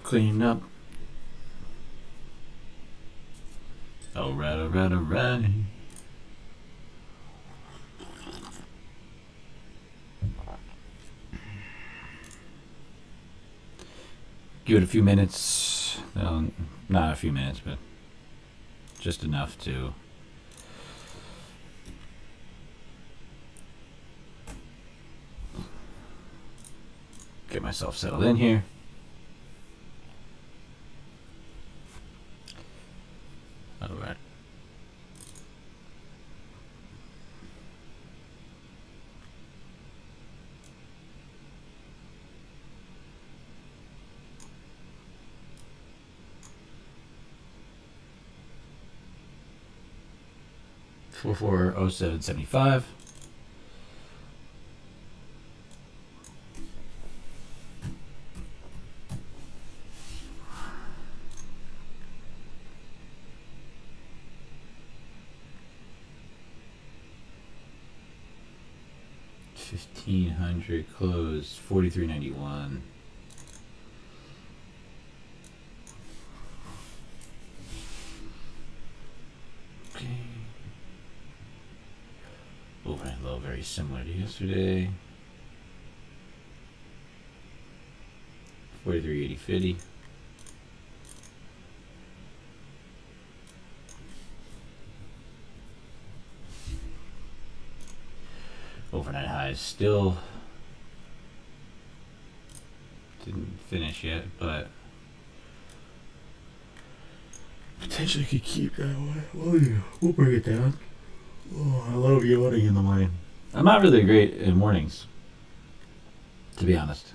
Clean up. Alright, alright, alright. Give it a few minutes. No, not a few minutes, but just enough to get myself settled in here. All right. Four 0775. $1,500 closed. 43.91. Okay. Overnight low, very similar to yesterday. 43.80.50. Overnight highs still didn't finish yet, but potentially could keep that way. We'll bring it down. Oh, I love yawning in the morning. I'm not really great in mornings, to be honest.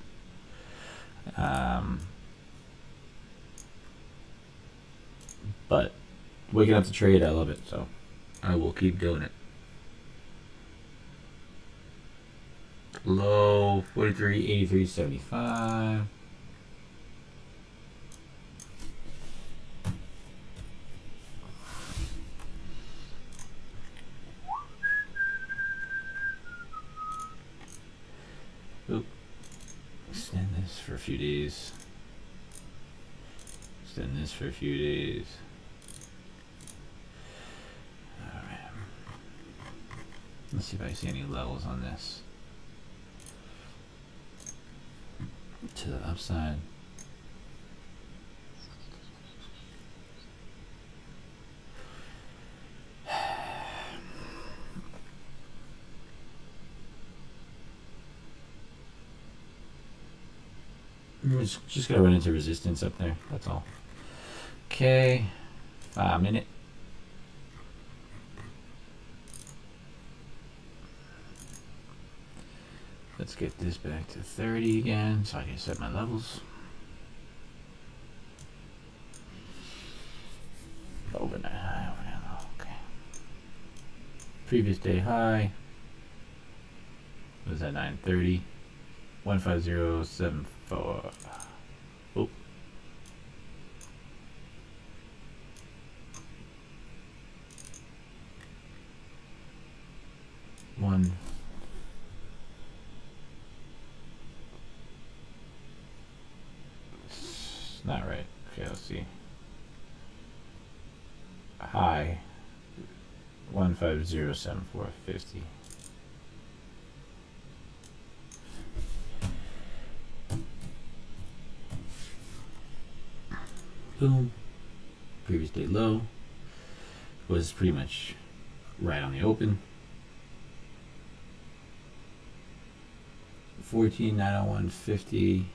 But waking up to trade, I love it, so I will keep doing it. Low 43.83.75. Oop. Extend this for a few days. Extend this for a few days. Alright. Let's see if I see any levels on this. To the upside. Just gotta run into resistance up there, that's all. Okay, 5 minute. Let's get this back to 30 again so I can set my levels. Overnight high, overnight low, okay. Previous day high was at 9:30. 15074. Oh. One. It's not right. Okay, let's see. High 15074.50. Boom. Previous day low was pretty much right on the open. 14.901.50.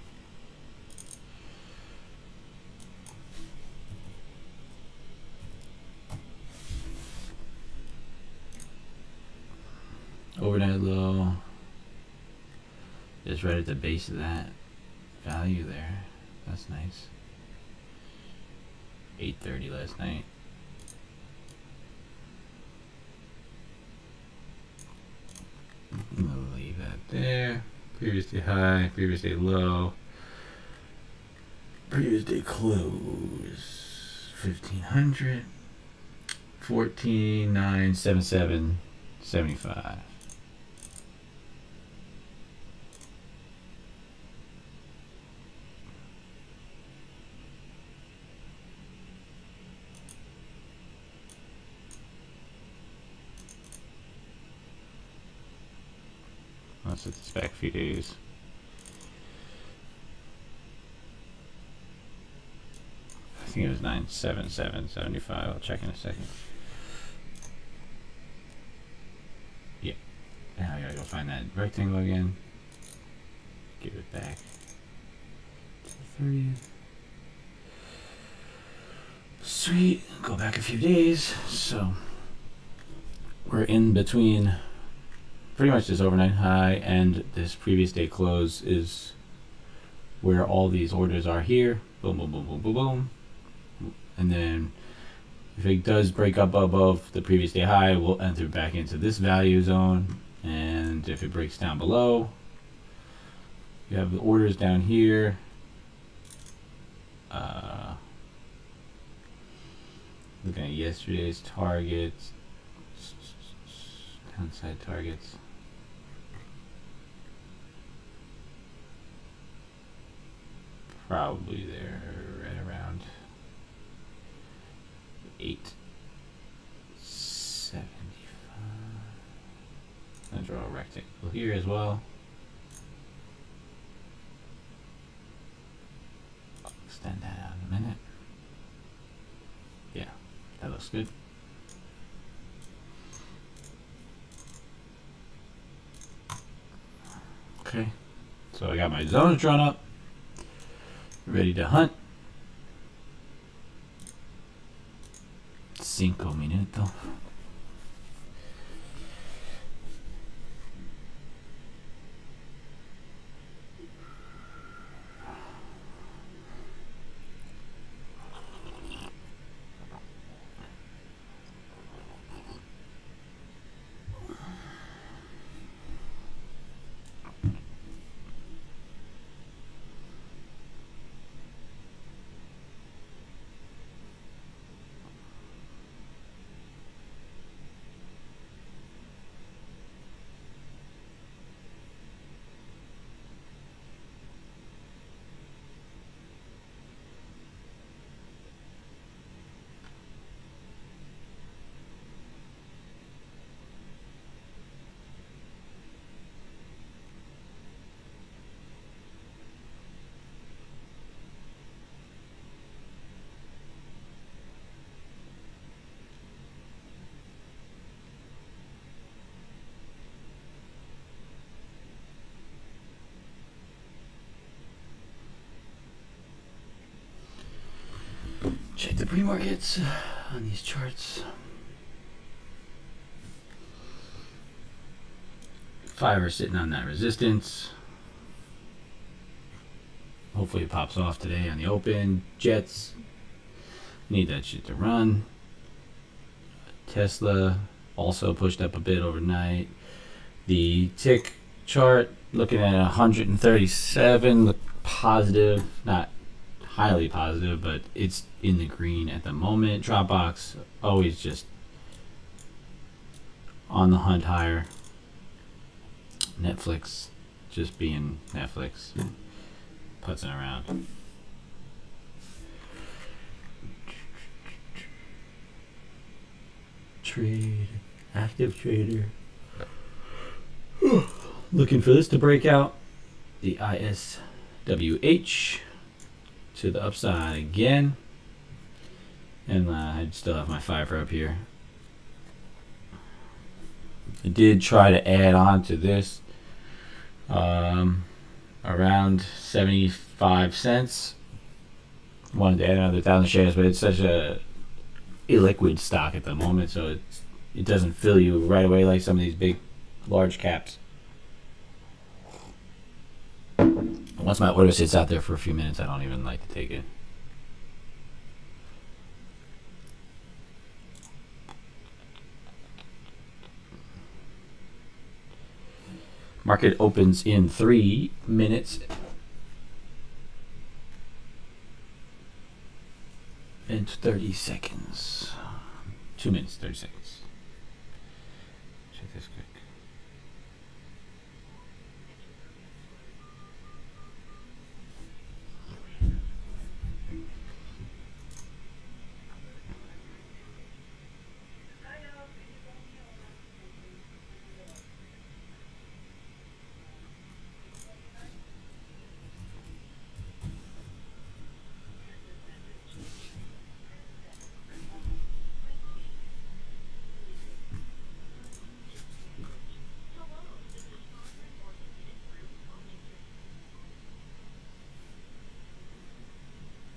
Overnight low is right at the base of that value there. That's nice. 8:30 last night. We'll leave that there. Previous day high, previous day low, previous day close. 1500. 14.977.75. I'll set this back a few days. I think it was 977.75. I'll check in a second. Yeah. Now I gotta go find that rectangle again. Give it back to the 30th. Sweet. Go back a few days. So we're in between pretty much this overnight high and this previous day close is where all these orders are here. Boom, boom, boom, boom, boom, boom. And then if it does break up above the previous day high, we'll enter back into this value zone. And if it breaks down below, you have the orders down here. Looking at yesterday's targets, downside targets. Probably there right around 875. I'll draw a rectangle here as well. I'll extend that out in a minute. Yeah, that looks good. Okay, so I got my zones drawn up, ready to hunt. 5 minutos. Check the pre-markets on these charts. 5 are sitting on that resistance. Hopefully it pops off today on the open. Jets need that shit to run. Tesla also pushed up a bit overnight. The tick chart looking at 137, look positive, not highly positive, but it's in the green at the moment. Dropbox always just on the hunt higher. Netflix just being Netflix, putzing around. Trade, active trader. Looking for this to break out. The ISWH to the upside again. And I still have my 5 up here. I did try to add on to this around 75 cents. Wanted to add another 1,000 shares, but it's such a illiquid stock at the moment, so it doesn't fill you right away like some of these big, large caps. Once my order sits out there for a few minutes, I don't even like to take it. Market opens in 3 minutes and 30 seconds. 2 minutes, 30 seconds. Check this quick.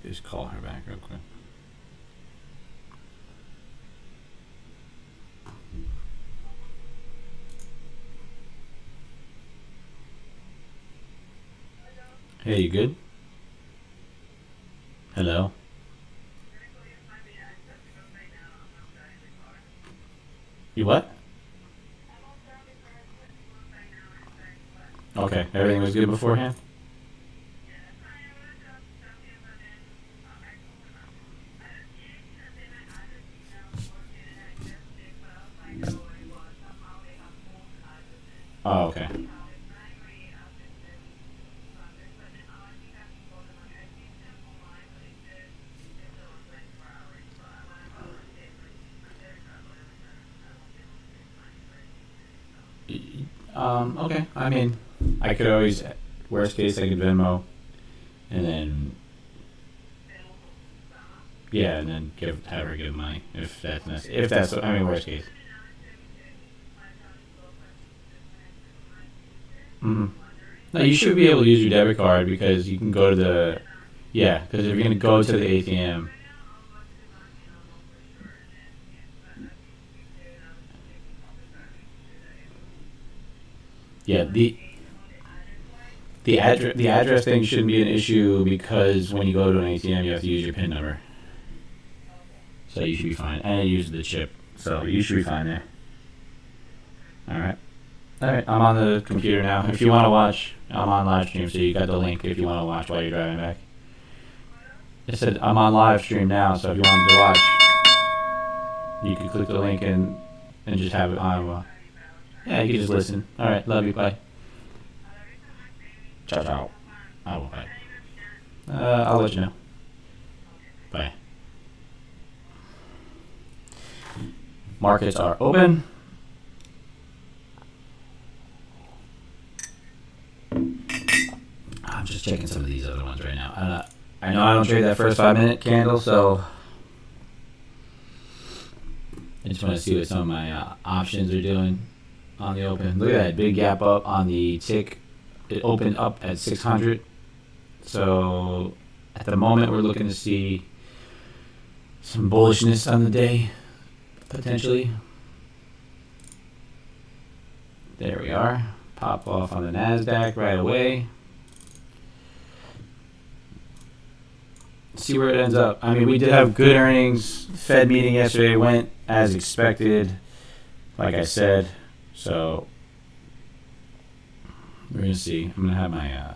just call her back real quick. Hey, you good? Hello? You what? Okay, everything was good beforehand? Oh, okay. Okay. I mean, I could always, worst case, I could Venmo, and then yeah, and then have her give money if that's necessary. If that's, I mean, worst case. Mm-hmm. No, you should be able to use your debit card because you can go to the, yeah, because if you're gonna go to the ATM, yeah, the address thing shouldn't be an issue because when you go to an ATM, you have to use your PIN number, so you should be fine, and it uses the chip, so you should be fine there. All right. All right, I'm on the computer now. If you want to watch, I'm on live stream, so you got the link if you want to watch while you're driving back. I said I'm on live stream now, so if you wanted to watch, you can click the link and just have it on. Yeah, you can just listen. All right, love you. Bye. Ciao, ciao. I will bye. I'll let you know. Bye. Markets are open. I'm just checking some of these other ones right now. I know I don't trade that first 5-minute candle, so I just want to see what some of my options are doing on the open. Look at that big gap up on the tick. It opened up at 600. So at the moment, we're looking to see some bullishness on the day, potentially. There we are. Pop off on the NASDAQ right away. See where it ends up. I mean, we did have good earnings. Fed meeting yesterday went as expected, like I said. So we're going to see. I'm going to have my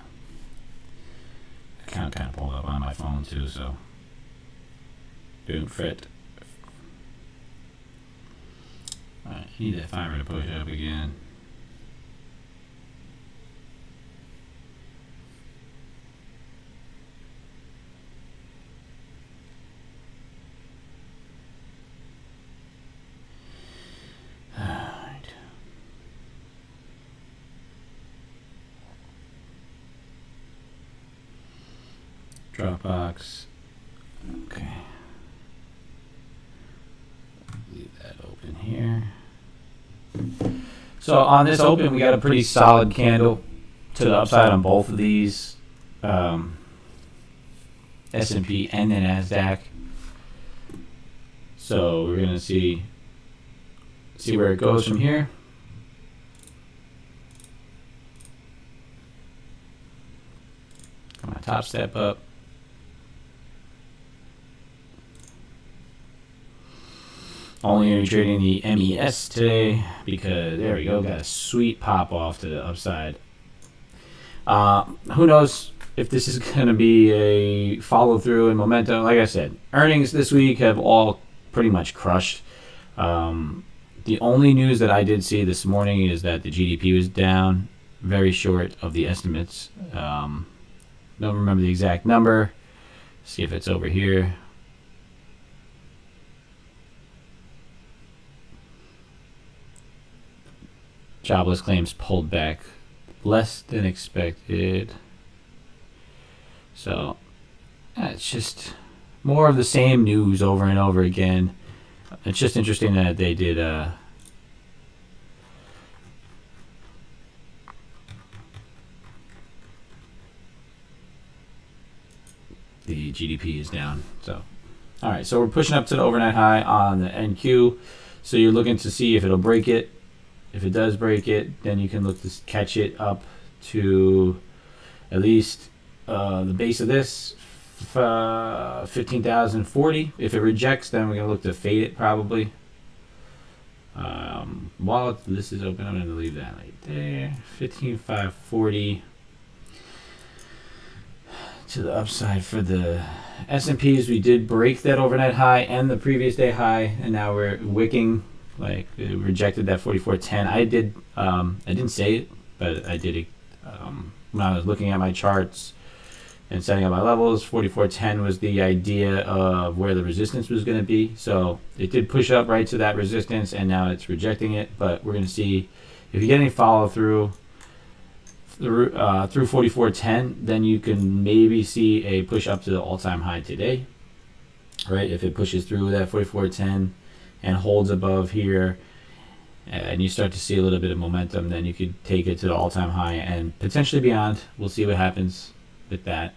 account kind of pulled up on my phone too, so don't fret. Alright, I need that fiber to push up again. Alright. Dropbox. Okay. Leave that open here. So on this open, we got a pretty solid candle to the upside on both of these, S&P and the NASDAQ. So we're gonna see where it goes from here. Come on, top step up. Only going to be trading the MES today because there we go, got a sweet pop off to the upside. Who knows if this is going to be a follow through and momentum. Like I said, earnings this week have all pretty much crushed. The only news that I did see this morning is that the GDP was down, very short of the estimates. Don't remember the exact number. See if it's over here. Jobless claims pulled back less than expected. So it's just more of the same news over and over again. It's just interesting that they did the GDP is down. So, all right, so we're pushing up to the overnight high on the NQ. So you're looking to see if it'll break it. If it does break it, then you can look to catch it up to at least the base of this, 15,040. If it rejects, then we're going to look to fade it probably. While this is open, I'm going to leave that right there. 15,540 to the upside for the S&Ps. We did break that overnight high and the previous day high, and now we're wicking. Like, it rejected that 44.10. I didn't say it, but I did it when I was looking at my charts and setting up my levels. 44.10 was the idea of where the resistance was going to be. So it did push up right to that resistance, and now it's rejecting it. But we're going to see if you get any follow through through 44.10, then you can maybe see a push up to the all-time high today. Right? If it pushes through that 44.10 and holds above here, and you start to see a little bit of momentum, then you could take it to the all-time high and potentially beyond. We'll see what happens with that.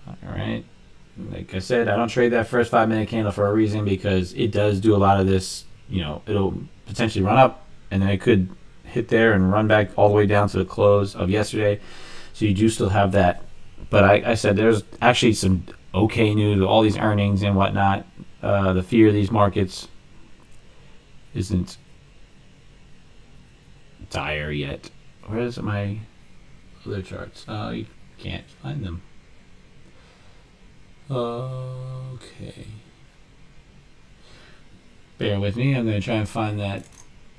All right. Like I said, I don't trade that first 5-minute candle for a reason, because it does do a lot of this. You know, it'll potentially run up, and then it could hit there and run back all the way down to the close of yesterday. So you do still have that. But I said there's actually some okay news, all these earnings and whatnot. The fear of these markets isn't dire yet. Where's my other charts? Oh, you can't find them. Okay. Bear with me. I'm going to try and find that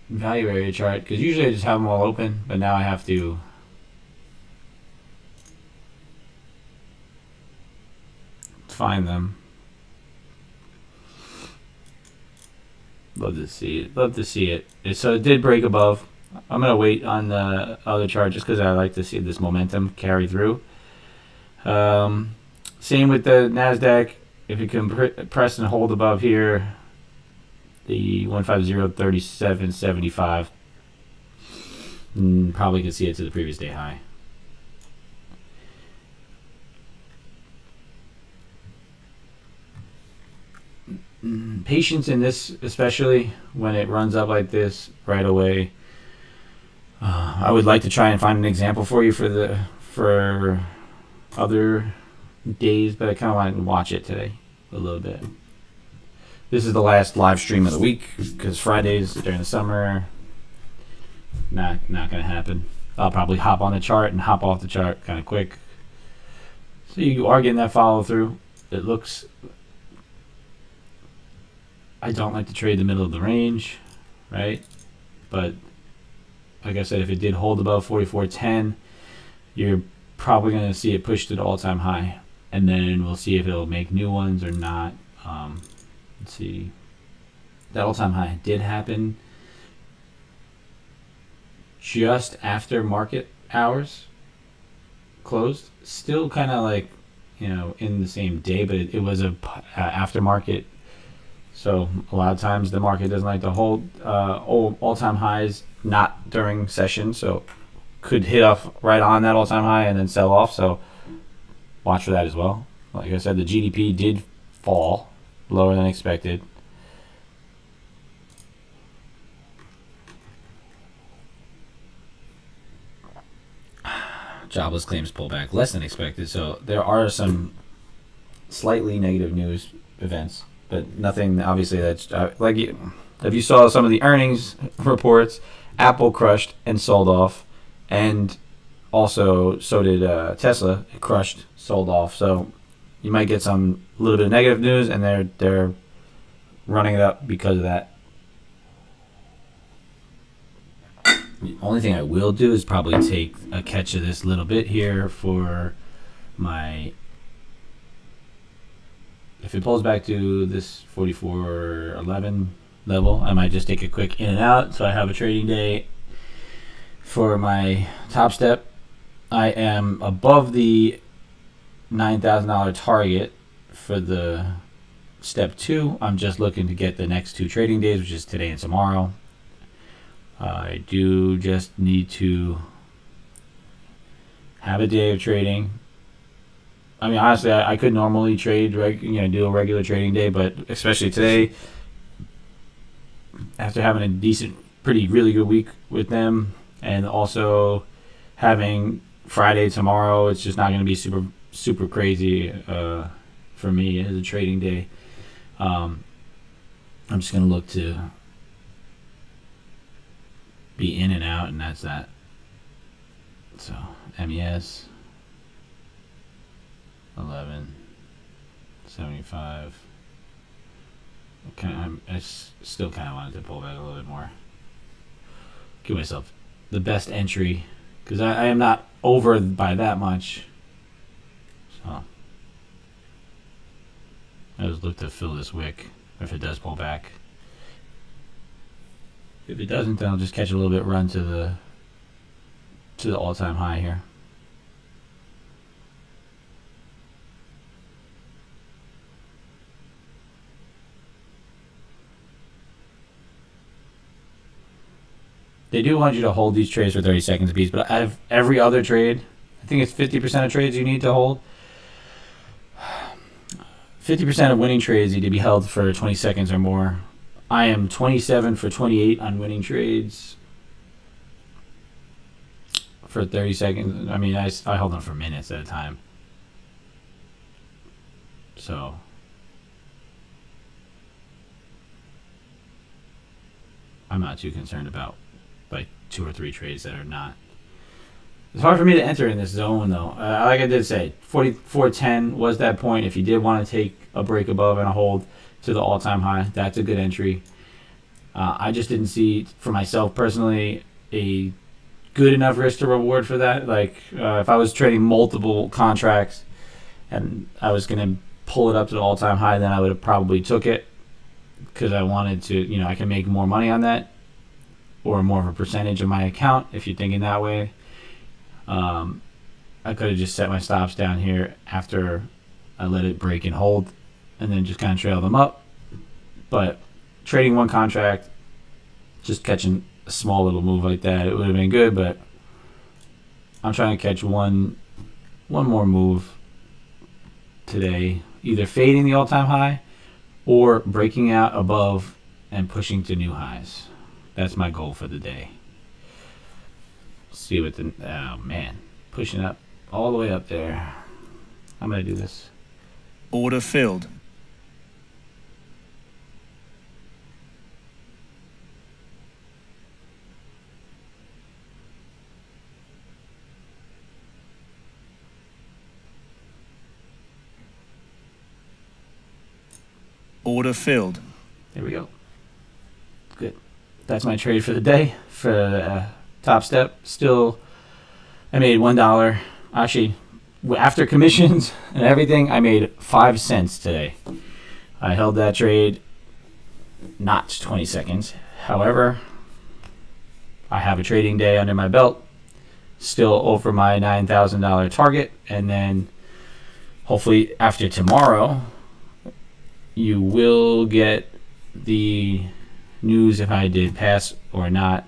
value area chart, because usually I just have them all open, but now I have to find them. Love to see it. Love to see it. So it did break above. I'm going to wait on the other chart just because I like to see this momentum carry through. Same with the NASDAQ. If you can press and hold above here, the 150.3775, probably can see it to the previous day high. Patience in this, especially when it runs up like this right away. I would like to try and find an example for you for other days, but I kind of wanted to watch it today a little bit. This is the last live stream of the week, because Fridays during the summer, not going to happen. I'll probably hop on the chart and hop off the chart kind of quick. So you are getting that follow through. It looks. I don't like to trade the middle of the range, right? But like I said, if it did hold above 44.10, you're probably going to see it push to the all-time high, and then we'll see if it'll make new ones or not. Let's see. That all-time high did happen just after market hours closed. Still kind of like, in the same day, but it was a aftermarket. So a lot of times the market doesn't like to hold all-time highs, not during session. So could hit off right on that all-time high and then sell off. So watch for that as well. Like I said, the GDP did fall lower than expected. Jobless claims pull back less than expected. So there are some slightly negative news events, but nothing obviously that's if you saw some of the earnings reports, Apple crushed and sold off, and also so did Tesla. It crushed, sold off. So you might get some little bit of negative news, and they're running it up because of that. The only thing I will do is probably take a catch of this little bit here for my. If it pulls back to this 44.11 level, I might just take a quick in and out, so I have a trading day for my top step. I am above the $9,000 target for the step 2. I'm just looking to get the next 2 trading days, which is today and tomorrow. I do just need to have a day of trading I mean, honestly, I could normally trade, do a regular trading day, but especially today, after having a decent, really good week with them, and also having Friday tomorrow, it's just not going to be super crazy for me as a trading day. I'm just going to look to be in and out, and that's that. So MES 11.75. I still kind of wanted to pull back a little bit more. Give myself the best entry because I am not over by that much. So I just look to fill this wick if it does pull back. If it doesn't, then I'll just catch a little bit run to the all-time high here. They do want you to hold these trades for 30 seconds apiece, but I have every other trade. I think it's 50% of trades you need to hold. 50% of winning trades need to be held for 20 seconds or more. I am 27 for 28 on winning trades for 30 seconds. I mean, I hold them for minutes at a time. So I'm not too concerned about like 2 or 3 trades that are not. It's hard for me to enter in this zone though. Like I did say, 44.10 was that point. If you did want to take a break above and a hold to the all-time high, that's a good entry. I just didn't see, for myself personally, a good enough risk to reward for that. Like if I was trading multiple contracts and I was going to pull it up to the all-time high, then I would have probably took it because I wanted to, I can make more money on that or more of a percentage of my account if you're thinking that way. I could have just set my stops down here after I let it break and hold and then just kind of trail them up. But trading one contract, just catching a small little move like that, it would have been good, but I'm trying to catch one more move today, either fading the all-time high or breaking out above and pushing to new highs. That's my goal for the day. See what oh man, pushing up all the way up there. I'm gonna do this. Order filled. Order filled. There we go. Good. That's my trade for the day. For Top Step, still, I made $1. Actually, after commissions and everything, I made 5 cents today. I held that trade not 20 seconds. However, I have a trading day under my belt, still over my $9,000 target, and then hopefully after tomorrow, you will get the news if I did pass or not.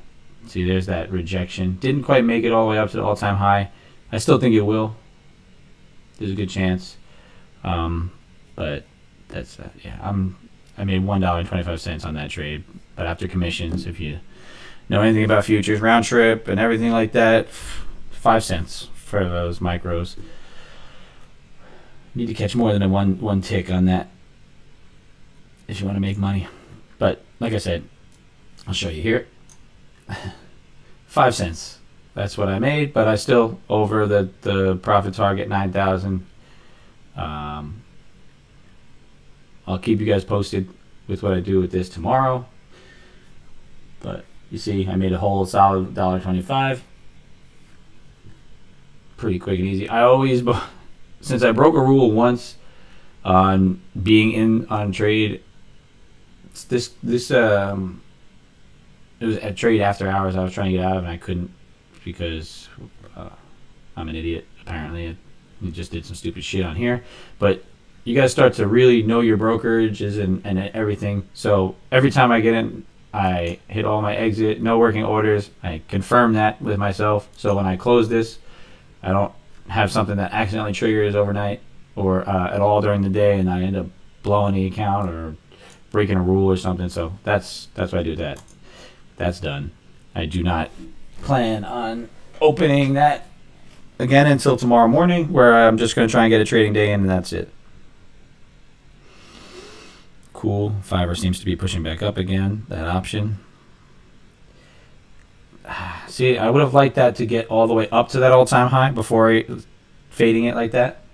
See, there's that rejection. Didn't quite make it all the way up to the all-time high. I still think it will. There's a good chance. But that's yeah. I made $1.25 on that trade. But after commissions, if you know anything about futures, round trip, and everything like that, 5 cents for those micros. Need to catch more than a one tick on that if you want to make money. But like I said, I'll show you here. 5 cents. That's what I made, but I still over the profit target, 9,000. I'll keep you guys posted with what I do with this tomorrow. But you see, I made a whole solid $1.25. Pretty quick and easy. I always, since I broke a rule once on being in on trade, it was a trade after hours I was trying to get out of, and I couldn't because I'm an idiot, apparently. I just did some stupid shit on here. But you guys start to really know your brokerages and everything. So every time I get in, I hit all my exit, no working orders. I confirm that with myself. So when I close this, I don't have something that accidentally triggers overnight. or at all during the day, and I end up blowing the account or breaking a rule or something. So that's what I do with that. That's done. I do not plan on opening that again until tomorrow morning, where I'm just going to try and get a trading day in, and that's it. Cool. Fiverr seems to be pushing back up again, that option. See, I would have liked that to get all the way up to that all-time high before fading it like that.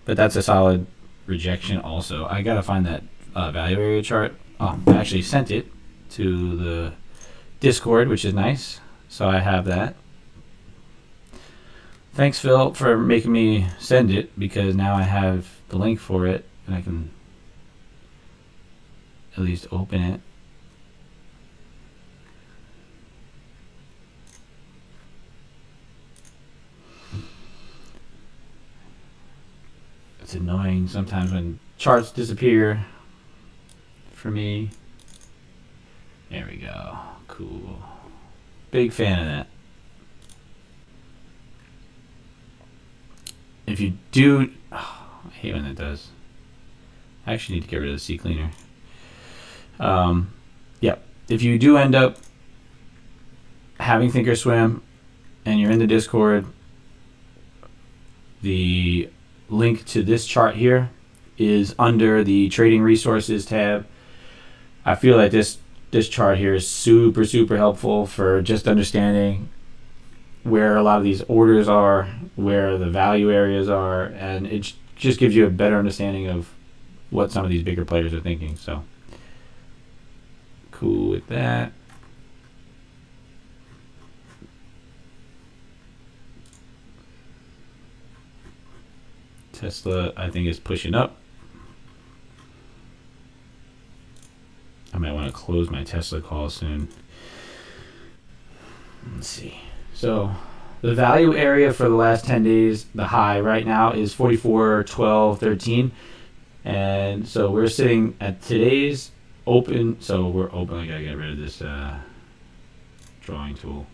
But that's a solid rejection also. I got to find that value area chart. I actually sent it to the Discord, which is nice. So I have that. Thanks, Phil, for making me send it, because now I have the link for it and I can at least open it. It's annoying sometimes when charts disappear for me. There we go. Cool. Big fan of that. If you do, I hate when that does. I actually need to get rid of the C cleaner. Yep. If you do end up having Thinkorswim and you're in the Discord, the link to this chart here is under the Trading Resources tab. I feel like this chart here is super helpful for just understanding where a lot of these orders are, where the value areas are, and it just gives you a better understanding of what some of these bigger players are thinking. So cool with that. Tesla, I think, is pushing up. I might want to close my Tesla call soon. Let's see. So the value area for the last 10 days, the high right now is 44.12.13. And so we're sitting at today's open. So we're open. I gotta get rid of this drawing tool.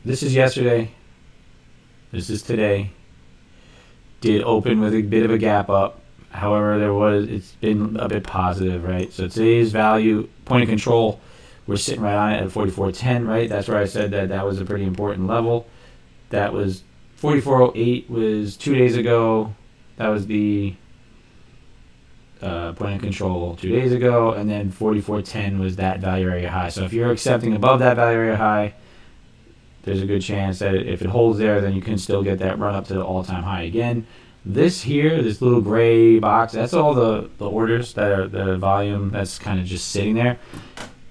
This is yesterday. This is today. Did open with a bit of a gap up. However, it's been a bit positive, right? So today's value, point of control, we're sitting right on it at 44.10, right? That's where I said that was a pretty important level. That was 44.08 was 2 days ago. That was the point of control 2 days ago. And then 44.10 was that value area high. So if you're accepting above that value area high, there's a good chance that if it holds there, then you can still get that run up to the all-time high again. This here, this little gray box, that's all the orders that are the volume that's kind of just sitting there.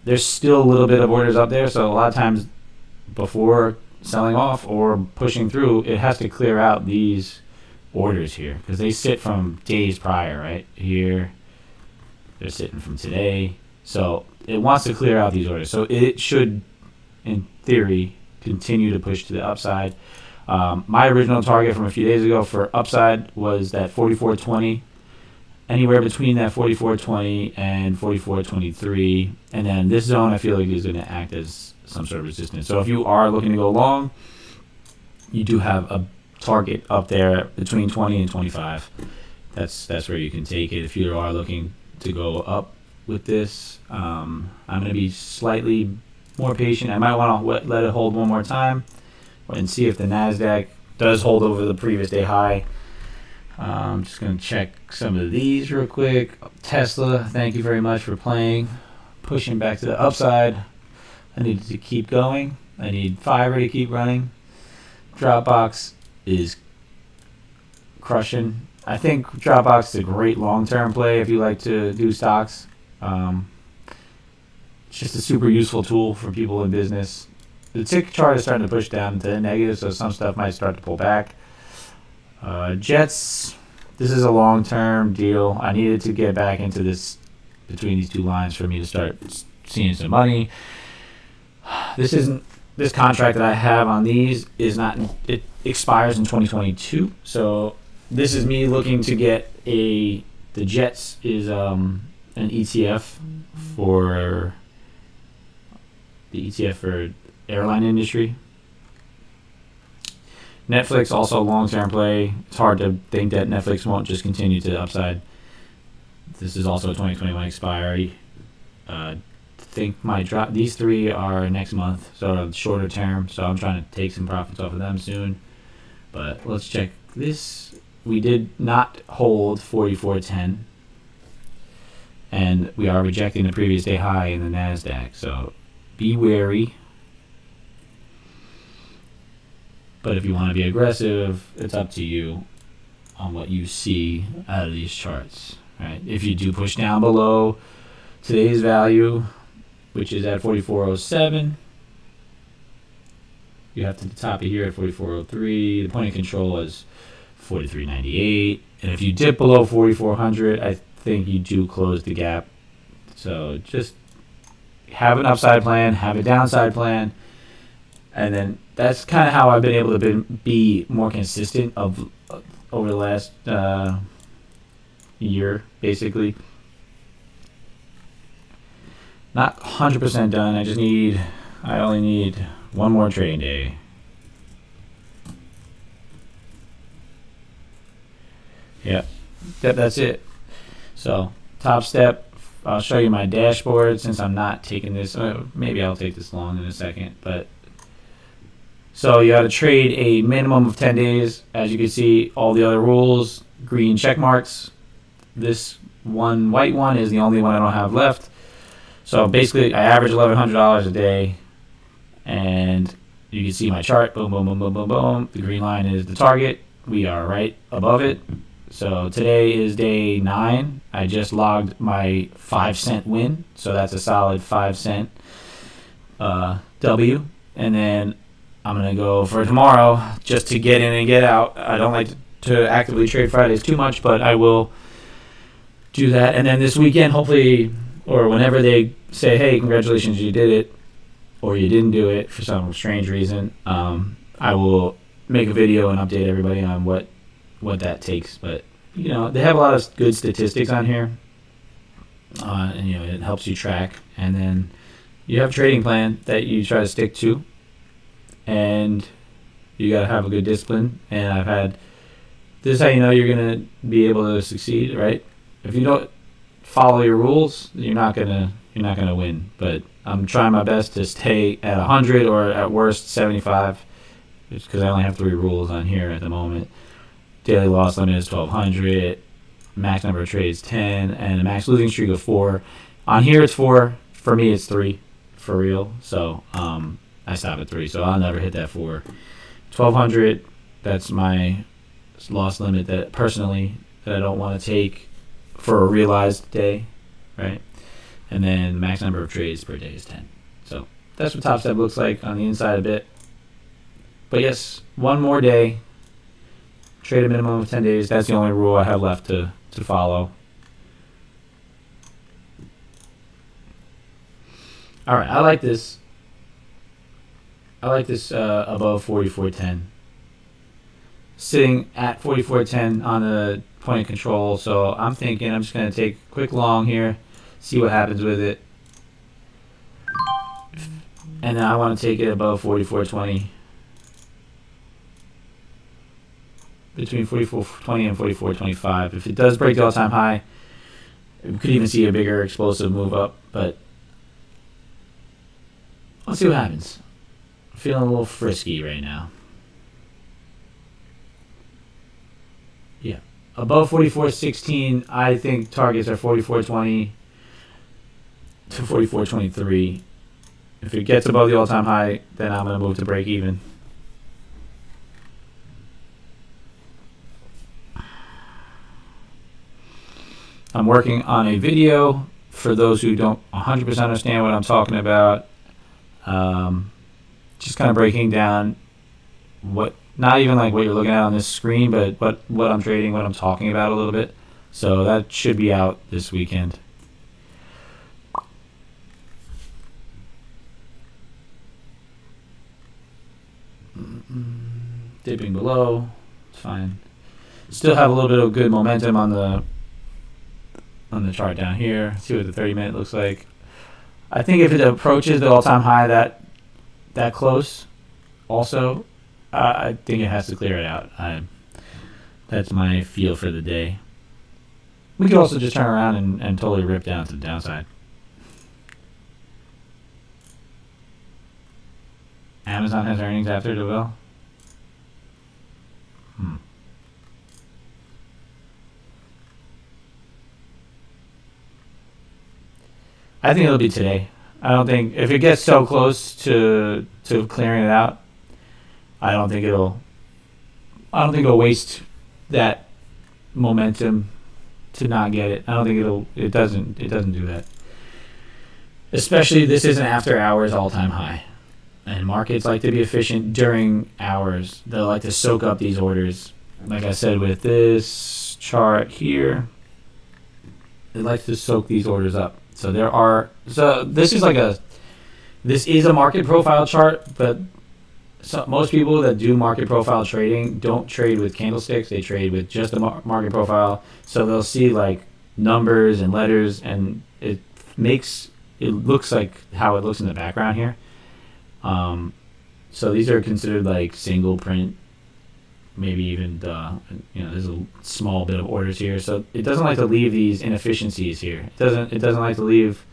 There's still a little bit of orders up there, so a lot of times before selling off or pushing through, it has to clear out these orders here because they sit from days prior, right? Here, they're sitting from today. So it wants to clear out these orders. So it should, in theory, continue to push to the upside. My original target from a few days ago for upside was that 44.20, anywhere between that 44.20 and 44.23, and then this zone I feel like is going to act as some sort of resistance. So if you are looking to go long, you do have a target up there between 20 and 25. That's where you can take it if you are looking to go up with this. I'm going to be slightly more patient. I might want to let it hold one more time and see if the NASDAQ does hold over the previous day high. I'm just going to check some of these real quick. Tesla, thank you very much for playing. Pushing back to the upside. I need to keep going. I need Fiverr to keep running. Dropbox is crushing. I think Dropbox is a great long-term play if you like to do stocks. It's just a super useful tool for people in business. The tick chart is starting to push down to the negative, so some stuff might start to pull back. Jets, this is a long-term deal. I needed to get back into this between these two lines for me to start seeing some money. This contract that I have on these is not. It expires in 2022. So this is me looking to get the Jets is an ETF for the ETF for airline industry. Netflix also long-term play. It's hard to think that Netflix won't just continue to the upside. This is also a 2021 expiry. Think my drop. These three are next month, so shorter term. So I'm trying to take some profits off of them soon. But let's check this. We did not hold 44.10, and we are rejecting the previous day high in the Nasdaq. So be wary. But if you want to be aggressive, it's up to you on what you see out of these charts. Right? If you do push down below today's value, which is at 44.07, you have to the top of here at 44.03. The point of control is 43.98, and if you dip below 4,400, I think you do close the gap. So just have an upside plan, have a downside plan, and then that's kind of how I've been able to be more consistent over the last year, basically. Not 100% done. I only need one more trading day. Yep, that's it. So top step, I'll show you my dashboard since I'm not taking this. Maybe I'll take this long in a second, but so you got to trade a minimum of 10 days. As you can see, all the other rules, green check marks. This one white one is the only one I don't have left. So basically, I average $1,100 a day, and you can see my chart. Boom, boom, boom, boom, boom, boom. The green line is the target. We are right above it. So today is day 9. I just logged my 5-cent win, so that's a solid 5-cent W. And then I'm gonna go for tomorrow just to get in and get out. I don't like to actively trade Fridays too much, but I will do that. And then this weekend, hopefully, or whenever they say, hey, congratulations, you did it, or you didn't do it for some strange reason, I will make a video and update everybody on what that takes. But they have a lot of good statistics on here, and it helps you track. And then you have a trading plan that you try to stick to, and you got to have a good discipline. And this is how you know you're gonna be able to succeed, right? If you don't follow your rules, you're not gonna win. But I'm trying my best to stay at 100 or at worst 75, because I only have 3 rules on here at the moment. Daily loss limit is 1,200, max number of trades 10, and a max losing streak of 4. On here it's 4. For me it's 3 for real. So I stop at 3, so I'll never hit that 4. 1,200. That's my loss limit that I don't want to take for a realized day, right? And then max number of trades per day is 10. So that's what Top Step looks like on the inside a bit. But yes, one more day. Trade a minimum of 10 days. That's the only rule I have left to follow. All right, I like this. Above 44.10. Sitting at 44.10 on the point of control. So I'm thinking I'm just going to take a quick long here, see what happens with it. And then I want to take it above 44.20. Between 44.20 and 44.25. If it does break the all-time high, we could even see a bigger explosive move up. But let's see what happens. I'm feeling a little frisky right now. Yeah. Above 44.16, I think targets are 44.20 to 44.23. If it gets above the all-time high, then I'm going to move to break even. I'm working on a video for those who don't 100% understand what I'm talking about. Just kind of breaking down not even like what you're looking at on this screen, but what I'm trading, what I'm talking about a little bit. So that should be out this weekend. Dipping below, it's fine. Still have a little bit of good momentum on the chart down here. See what the 30-minute looks like. I think if it approaches the all-time high that close, also, I think it has to clear it out. That's my feel for the day. We could also just turn around and totally rip down to the downside. Amazon has earnings after the bell. I think it'll be today. I don't think if it gets so close to clearing it out, I don't think it'll waste that momentum to not get it. I don't think it doesn't do that. Especially this is an after hours all-time high. And markets like to be efficient during hours. They'll like to soak up these orders. Like I said with this chart here, it likes to soak these orders up. So this is a market profile chart, but most people that do market profile trading don't trade with candlesticks. They trade with just a market profile. So they'll see like numbers and letters, and it looks like how it looks in the background here. So these are considered like single print, maybe even there's a small bit of orders here. So it doesn't like to leave these inefficiencies here. It doesn't like to leave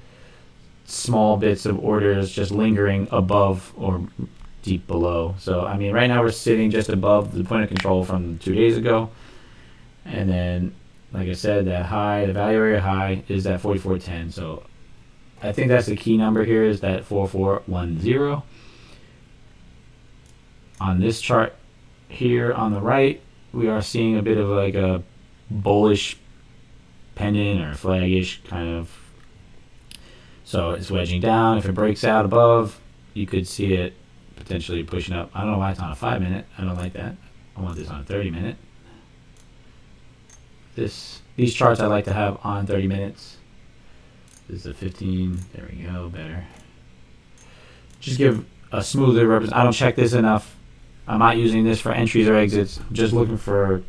small bits of orders just lingering above or deep below. So I mean, right now we're sitting just above the point of control from 2 days ago, and then like I said, that high, the value area high, is at 44.10. So I think that's the key number here, is that 4410. On this chart here on the right, we are seeing a bit of like a bullish pendant or flaggish kind of. So it's wedging down. If it breaks out above, you could see it potentially pushing up. I don't know why it's on a 5-minute. I don't like that. I want this on a 30-minute. These charts I like to have on 30 minutes. This is a 15. There we go. Better. Just give a smoother representation. I don't check this enough. I'm not using this for entries or exits. I'm just looking for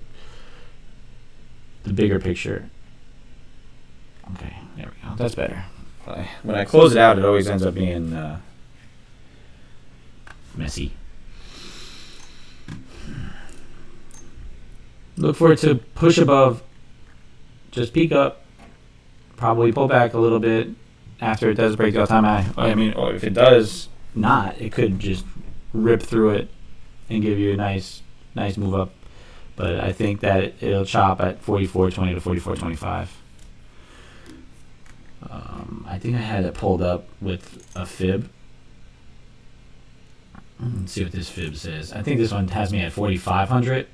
the bigger picture. Okay, there we go. That's better. When I close it out, it always ends up being messy. Look for it to push above. Just peek up. Probably pull back a little bit after it does break the all-time high. I mean, or if it does not, it could just rip through it and give you a nice move up. But I think that it'll chop at 44.20 to 44.25. I think I had it pulled up with a fib. Let's see what this fib says. I think this one has me at 4,500.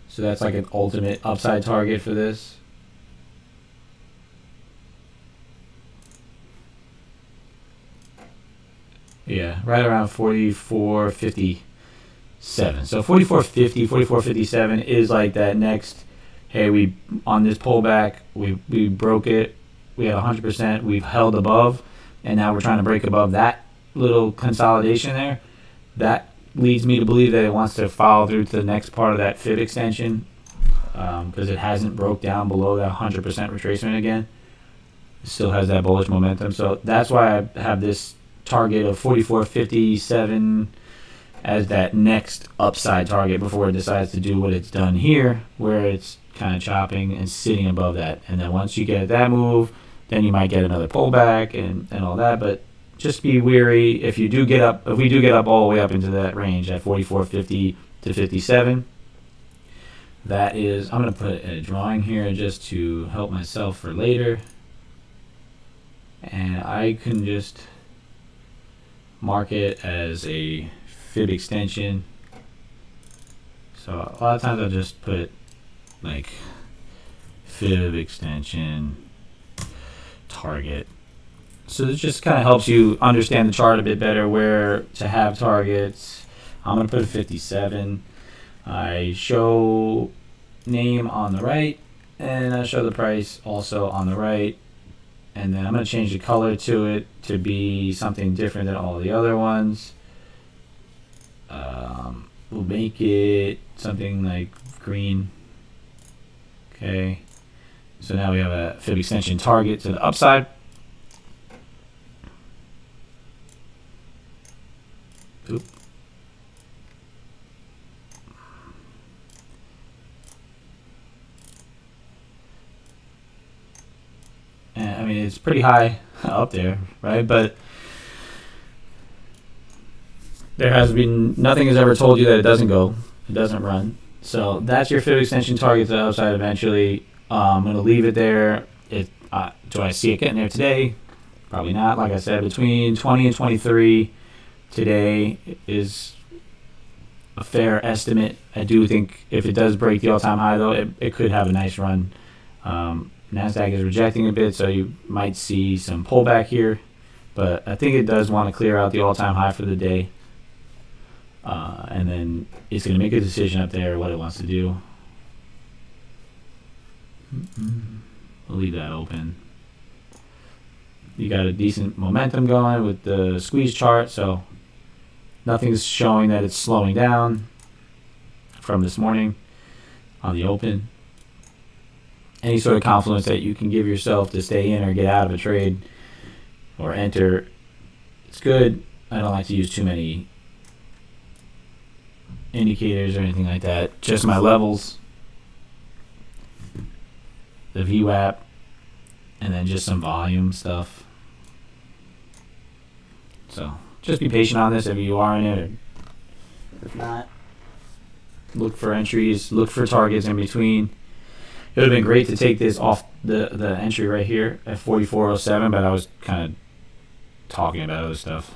So that's like an ultimate upside target for this. Yeah, right around 44.57. So 44.50, 44.57 is like that next. Hey, we on this pullback, we broke it. We had 100%. We've held above, and now we're trying to break above that little consolidation there. That leads me to believe that it wants to follow through to the next part of that fib extension, because it hasn't broke down below that 100% retracement again. It still has that bullish momentum. So that's why I have this target of 44.57 as that next upside target before it decides to do what it's done here, where it's kind of chopping and sitting above that. And then once you get that move, then you might get another pullback and all that. But just be wary if we do get up all the way up into that range at 44.50 to 57. That is, I'm going to put a drawing here just to help myself for later. And I can just mark it as a fib extension. So a lot of times I'll just put like fib extension target. So this just kind of helps you understand the chart a bit better, where to have targets. I'm going to put a 57. I show name on the right, and I show the price also on the right. And then I'm going to change the color to it to be something different than all the other ones. We'll make it something like green. Okay. So now we have a fib extension target to the upside. Oop. mean, it's pretty high up there, right? But there has been nothing has ever told you that it doesn't go, it doesn't run. So that's your fib extension target to the upside eventually. I'm going to leave it there. Do I see it getting there today? Probably not. Like I said, between 20 and 23 today is a fair estimate. I do think if it does break the all-time high, though, it could have a nice run. NASDAQ is rejecting a bit, so you might see some pullback here. But I think it does want to clear out the all-time high for the day. And then it's going to make a decision up there what it wants to do. We'll leave that open. You got a decent momentum going with the squeeze chart, so nothing's showing that it's slowing down from this morning on the open. Any sort of confluence that you can give yourself to stay in or get out of a trade or enter, it's good. I don't like to use too many indicators or anything like that. Just my levels, the VWAP, and then just some volume stuff. So just be patient on this if you are in it, or if not, look for entries, look for targets in between. It would have been great to take this off the entry right here at 44.07, but I was kind of talking about other stuff.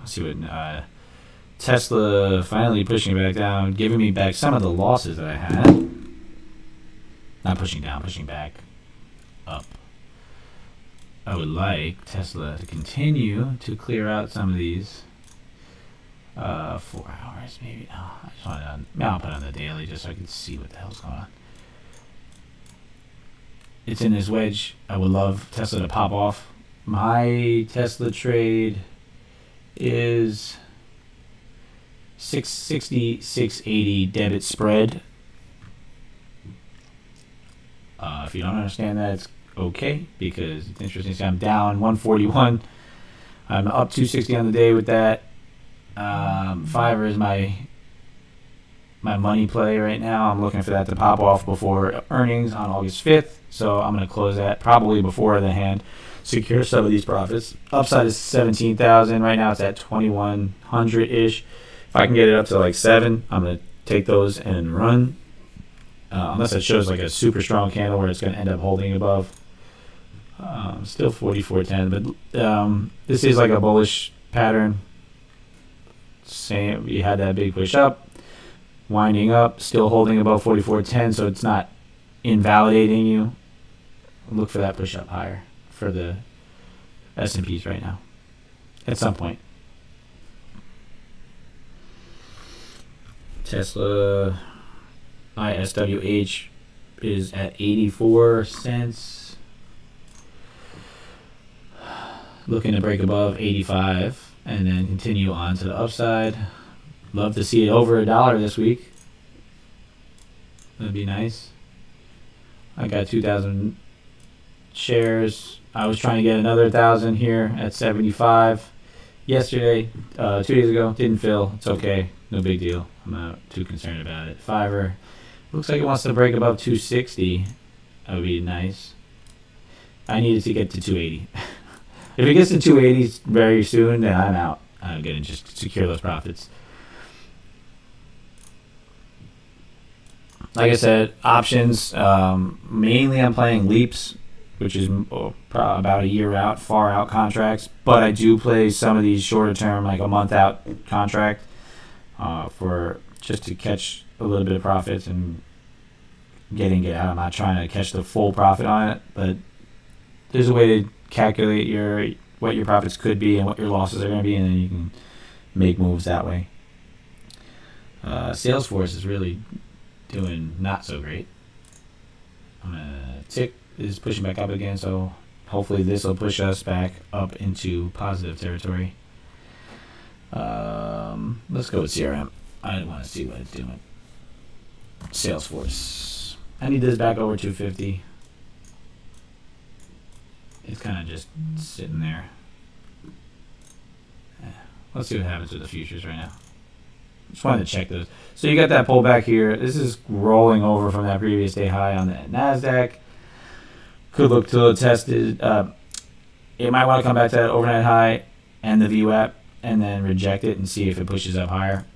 Let's see what Tesla finally pushing it back down, giving me back some of the losses that I had. Not pushing down, pushing back up. I would like Tesla to continue to clear out some of these 4 hours maybe. No, I just want to, I'll put on the daily just so I can see what the hell's going on. It's in this wedge. I would love Tesla to pop off. My Tesla trade is 660, 680 debit spread. If you don't understand that, it's okay, because it's interesting. See, I'm down 141. I'm up 260 on the day with that. Fiverr is my money play right now. I'm looking for that to pop off before earnings on August 5th. So I'm going to close that probably before the hand. Secure some of these profits. Upside is 17,000. Right now it's at 2,100-ish. If I can get it up to like 7, I'm going to take those and run. Unless it shows like a super strong candle where it's going to end up holding above. Still 44.10, but this is like a bullish pattern. Same, we had that big push up, winding up, still holding above 44.10, so it's not invalidating you. Look for that push up higher for the S&Ps right now at some point. Tesla ISWH is at 84 cents. Looking to break above 85 and then continue on to the upside. Love to see it over $1 this week. That'd be nice. I got 2,000 shares. I was trying to get another 1,000 here at 75 yesterday, 2 days ago. Didn't fill. It's okay. No big deal. I'm not too concerned about it. Fiverr looks like it wants to break above 260. That would be nice. I needed to get to 280. If it gets to 280 very soon, then I'm out. I'm going to just secure those profits. Like I said, options. Mainly I'm playing leaps, which is about a year out, far out contracts. But I do play some of these shorter term, like a month out contract, for just to catch a little bit of profits and get out. I'm not trying to catch the full profit on it, but there's a way to calculate what your profits could be and what your losses are going to be, and then you can make moves that way. Salesforce is really doing not so great. Tick is pushing back up again, so hopefully this will push us back up into positive territory. Let's go with CRM. I want to see what it's doing. Salesforce. I need this back over 250. It's kind of just sitting there. Let's see what happens with the futures right now. Just wanted to check those. So you got that pullback here. This is rolling over from that previous day high on the NASDAQ. Could look to tested. It might want to come back to that overnight high and the VWAP and then reject it and see if it pushes up higher.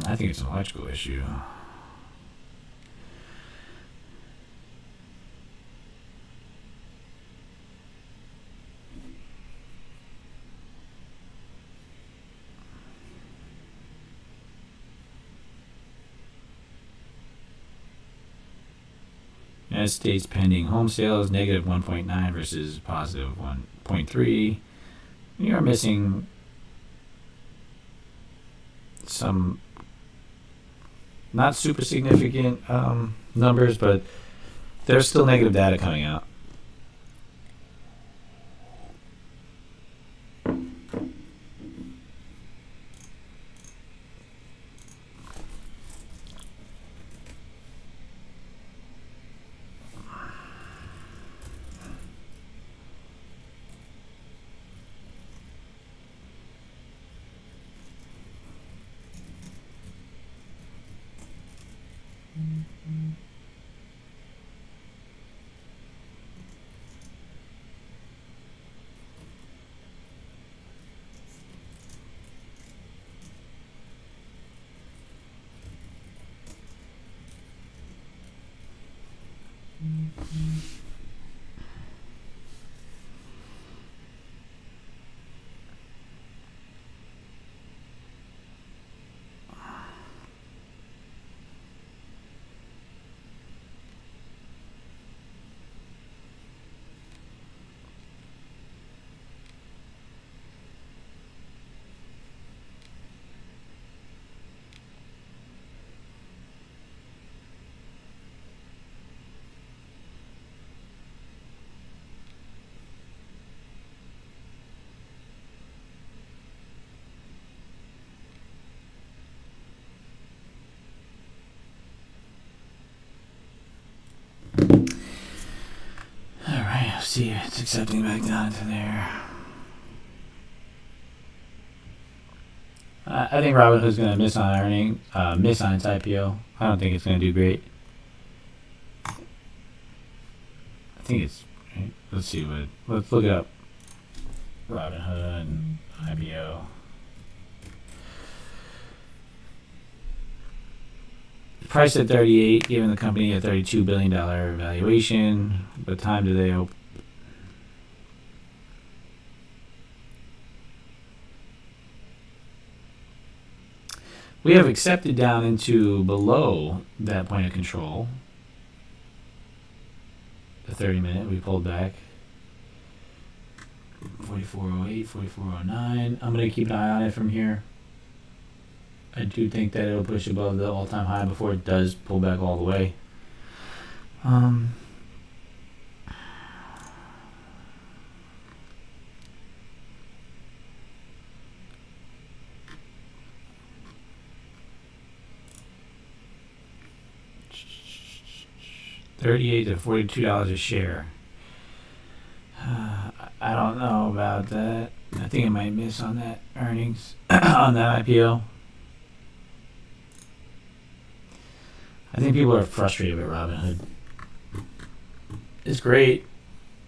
I think it's an electrical issue. United States pending home sales negative 1.9 versus positive 1.3. You are missing some not super significant numbers, but there's still negative data coming out. Alright, see, it's accepting back down to there. I think Robinhood's going to miss on earnings, miss on its IPO. I don't think it's going to do great. I think it's, right? Let's see what, let's look it up. Robinhood and IPO. Priced at 38, giving the company a $32 billion valuation. What time do they open? We have accepted down into below that point of control. The 30-minute, we pulled back. 44.08, 44.09. I'm going to keep an eye on it from here. I do think that it'll push above the all-time high before it does pull back all the way. 38 to $42 a share. I don't know about that. I think it might miss on that earnings on that IPO. I think people are frustrated with Robinhood. It's great,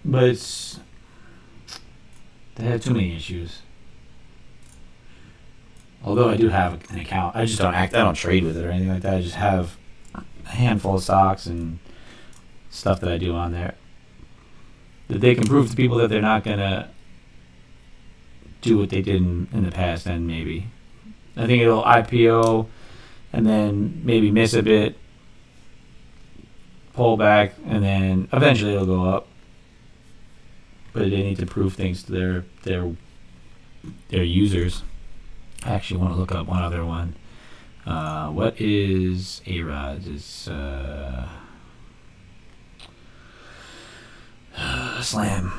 but they have too many issues. Although I do have an account, I just don't I don't trade with it or anything like that. I just have a handful of stocks and stuff that I do on there. That they can prove to people that they're not gonna do what they did in the past, then maybe. I think it'll IPO and then maybe miss a bit, pull back, and then eventually it'll go up. But they need to prove things to their users. I actually want to look up one other one. What is A-Rods? It's Slam.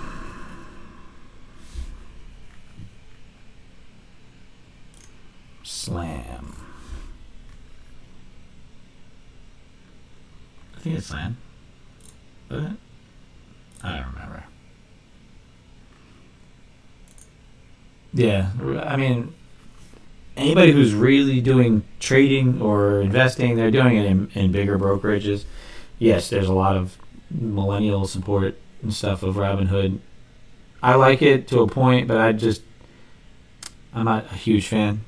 Slam. I think it's Slam. But I don't remember. Yeah, I mean, anybody who's really doing trading or investing, they're doing it in bigger brokerages. Yes, there's a lot of millennial support and stuff of Robinhood. I like it to a point, but I'm not a huge fan.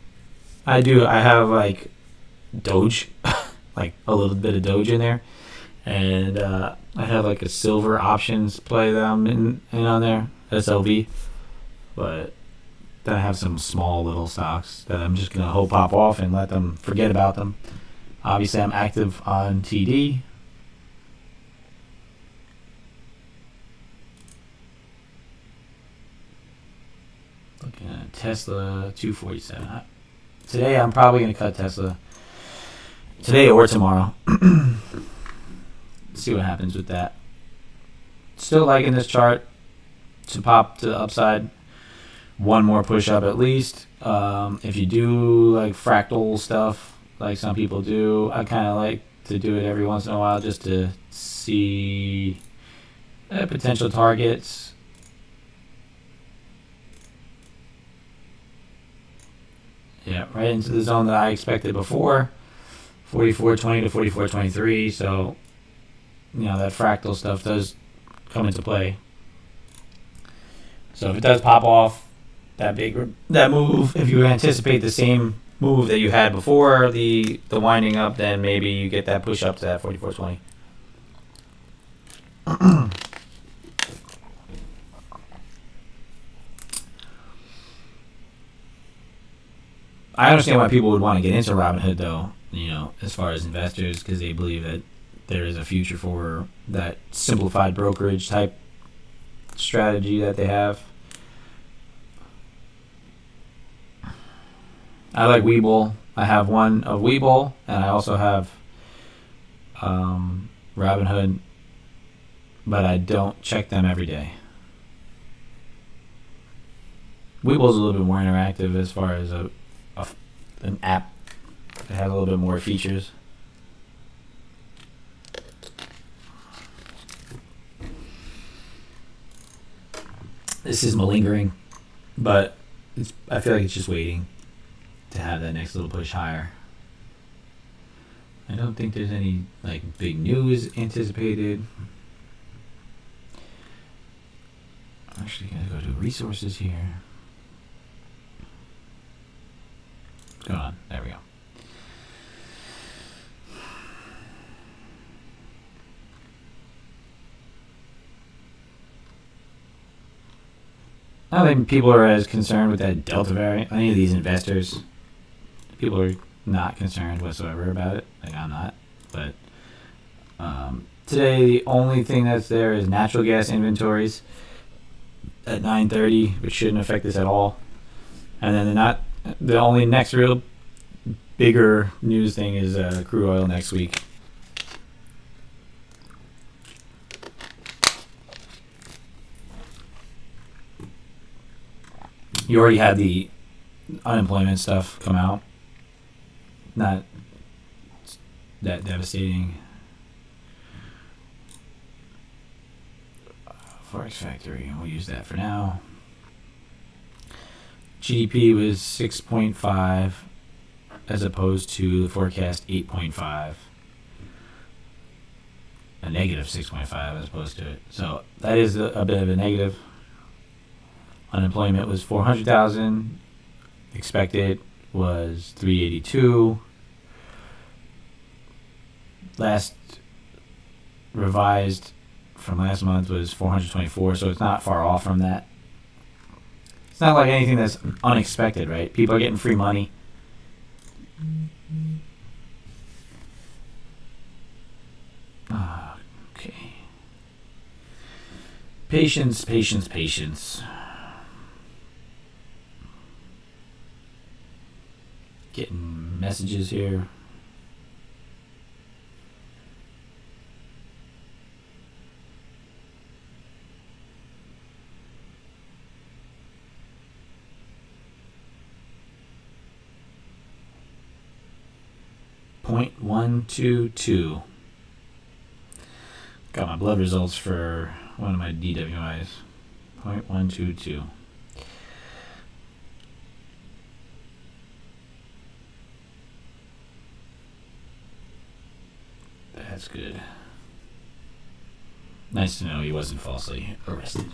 I have like Doge, like a little bit of Doge in there, and I have like a silver options play that I'm in on there, SLV, but then I have some small little stocks that I'm just gonna hope pop off and let them forget about them. Obviously, I'm active on TD. Looking at Tesla 247. Today, I'm probably gonna cut Tesla. Today or tomorrow. See what happens with that. Still liking this chart to pop to the upside. One more push up at least. If you do like fractal stuff, like some people do, I kind of like to do it every once in a while just to see potential targets. Yeah, right into the zone that I expected before, 44.20 to 44.23. So, that fractal stuff does come into play. So if it does pop off that move, if you anticipate the same move that you had before the winding up, then maybe you get that push up to that 44.20. I understand why people would want to get into Robinhood, though, as far as investors, because they believe that there is a future for that simplified brokerage type strategy that they have. I like Webull. I have one of Webull, and I also have Robinhood, but I don't check them every day. Webull's a little bit more interactive as far as an app. It has a little bit more features. This is malingering, but I feel like it's just waiting to have that next little push higher. I don't think there's any big news anticipated. I'm actually gonna go to resources here. What's going on? There we go. I don't think people are as concerned with that Delta variant. Any of these investors, people are not concerned whatsoever about it. I'm not. But today, the only thing that's there is natural gas inventories at 9:30, which shouldn't affect this at all. And then the only next real bigger news thing is crude oil next week. You already had the unemployment stuff come out. Not that devastating. Forex Factory, we'll use that for now. GDP was 6.5 as opposed to the forecast 8.5. A negative 6.5 as opposed to it. So that is a bit of a negative. Unemployment was 400,000. Expected was 382. Last revised from last month was 424, so it's not far off from that. It's not like anything that's unexpected, right? People are getting free money. Okay. Patience, patience, patience. Getting messages here. .122. Got my blood results for one of my DWIs. 0.122. That's good. Nice to know he wasn't falsely arrested.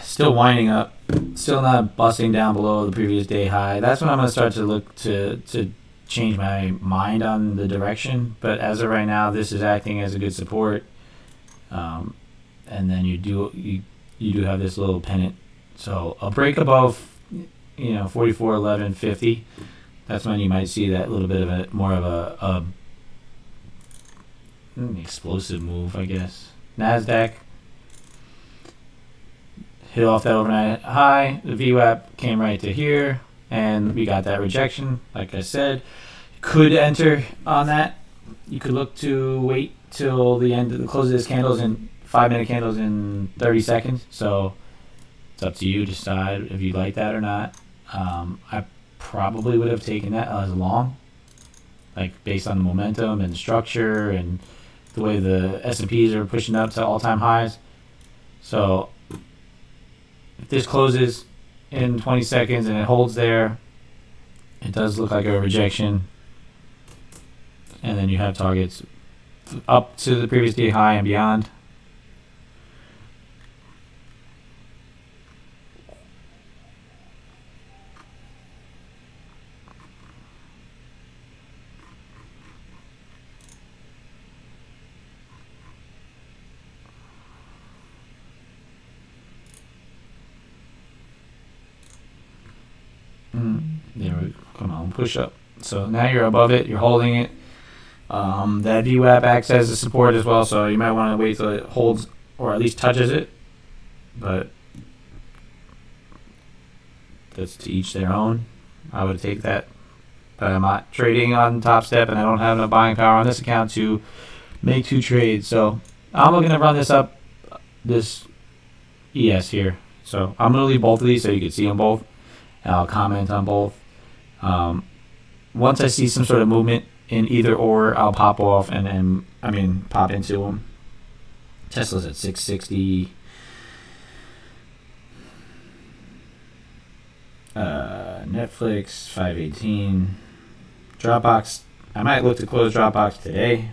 Still winding up. Still not busting down below the previous day high. That's when I'm going to start to look to change my mind on the direction. But as of right now, this is acting as a good support. And then you do have this little pennant. So a break above, 44.11.50. That's when you might see that little bit of an explosive move, I guess. NASDAQ hit off that overnight high. The VWAP came right to here, and we got that rejection. Like I said, could enter on that. You could look to wait till the end of the close of this candles in 5-minute candles in 30 seconds. So it's up to you to decide if you like that or not. I probably would have taken that as long, like based on the momentum and structure and the way the S&Ps are pushing up to all-time highs. So if this closes in 20 seconds and it holds there, it does look like a rejection. And then you have targets up to the previous day high and beyond. There we go. Come on, push up. So now you're above it. You're holding it. That VWAP acts as a support as well, so you might want to wait till it holds or at least touches it. But that's to each their own. I would take that. But I'm not trading on Top Step, and I don't have enough buying power on this account to make 2 trades. So I'm looking to run this up, this ES here. So I'm going to leave both of these so you can see them both. And I'll comment on both. Once I see some sort of movement in either or, I'll pop off and pop into them. Tesla's at 660. Netflix 518. Dropbox. I might look to close Dropbox today,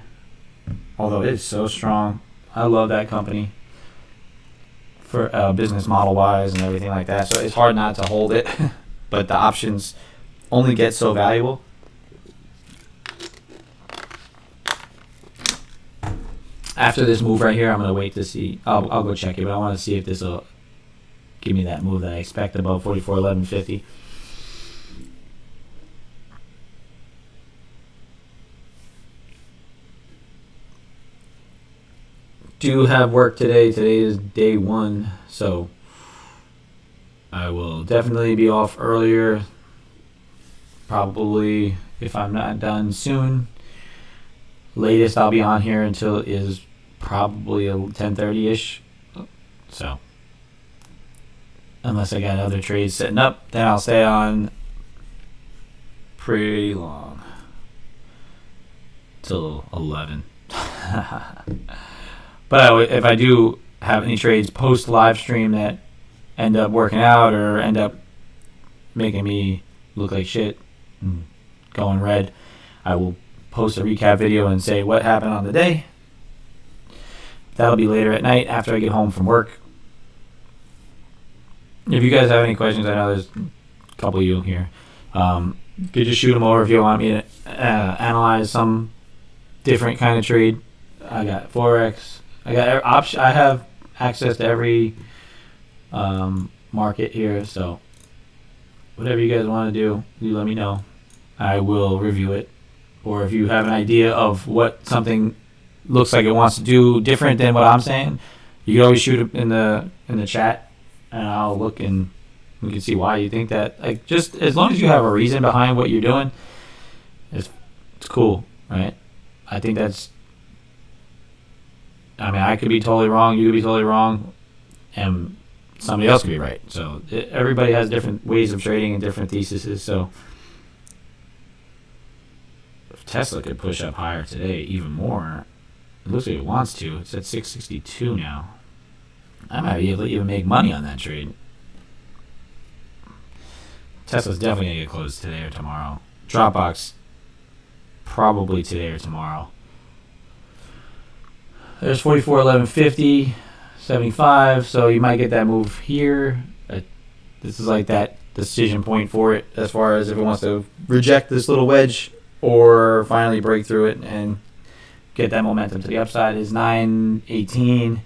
although it is so strong. I love that company for business model wise and everything like that. So it's hard not to hold it, but the options only get so valuable. After this move right here, I'm going to wait to see. I'll go check it, but I want to see if this will give me that move that I expect above 44.11.50. Do have work today. Today is day 1, so I will definitely be off earlier. Probably, if I'm not done soon, latest I'll be on here until it is probably 10:30ish. So unless I got other trades setting up, then I'll stay on pretty long, till 11. But if I do have any trades post live stream that end up working out or end up making me look like shit and going red, I will post a recap video and say what happened on the day. That'll be later at night after I get home from work. If you guys have any questions, I know there's a couple of you here. You could just shoot them over if you want me to analyze some different kind of trade. I got Forex. I have access to every market here, so whatever you guys want to do, you let me know. I will review it. Or if you have an idea of what something looks like it wants to do different than what I'm saying, you can always shoot it in the chat, and I'll look and we can see why you think that. Like, just as long as you have a reason behind what you're doing, it's cool, right? I think that's. I mean, I could be totally wrong. You could be totally wrong, and somebody else could be right. So everybody has different ways of trading and different theses. So if Tesla could push up higher today even more, it looks like it wants to. It's at 662 now. I might be able to even make money on that trade. Tesla's definitely going to get closed today or tomorrow. Dropbox, probably today or tomorrow. There's 44.1150, 75, so you might get that move here. This is like that decision point for it as far as if it wants to reject this little wedge or finally break through it and get that momentum to the upside. Is 918.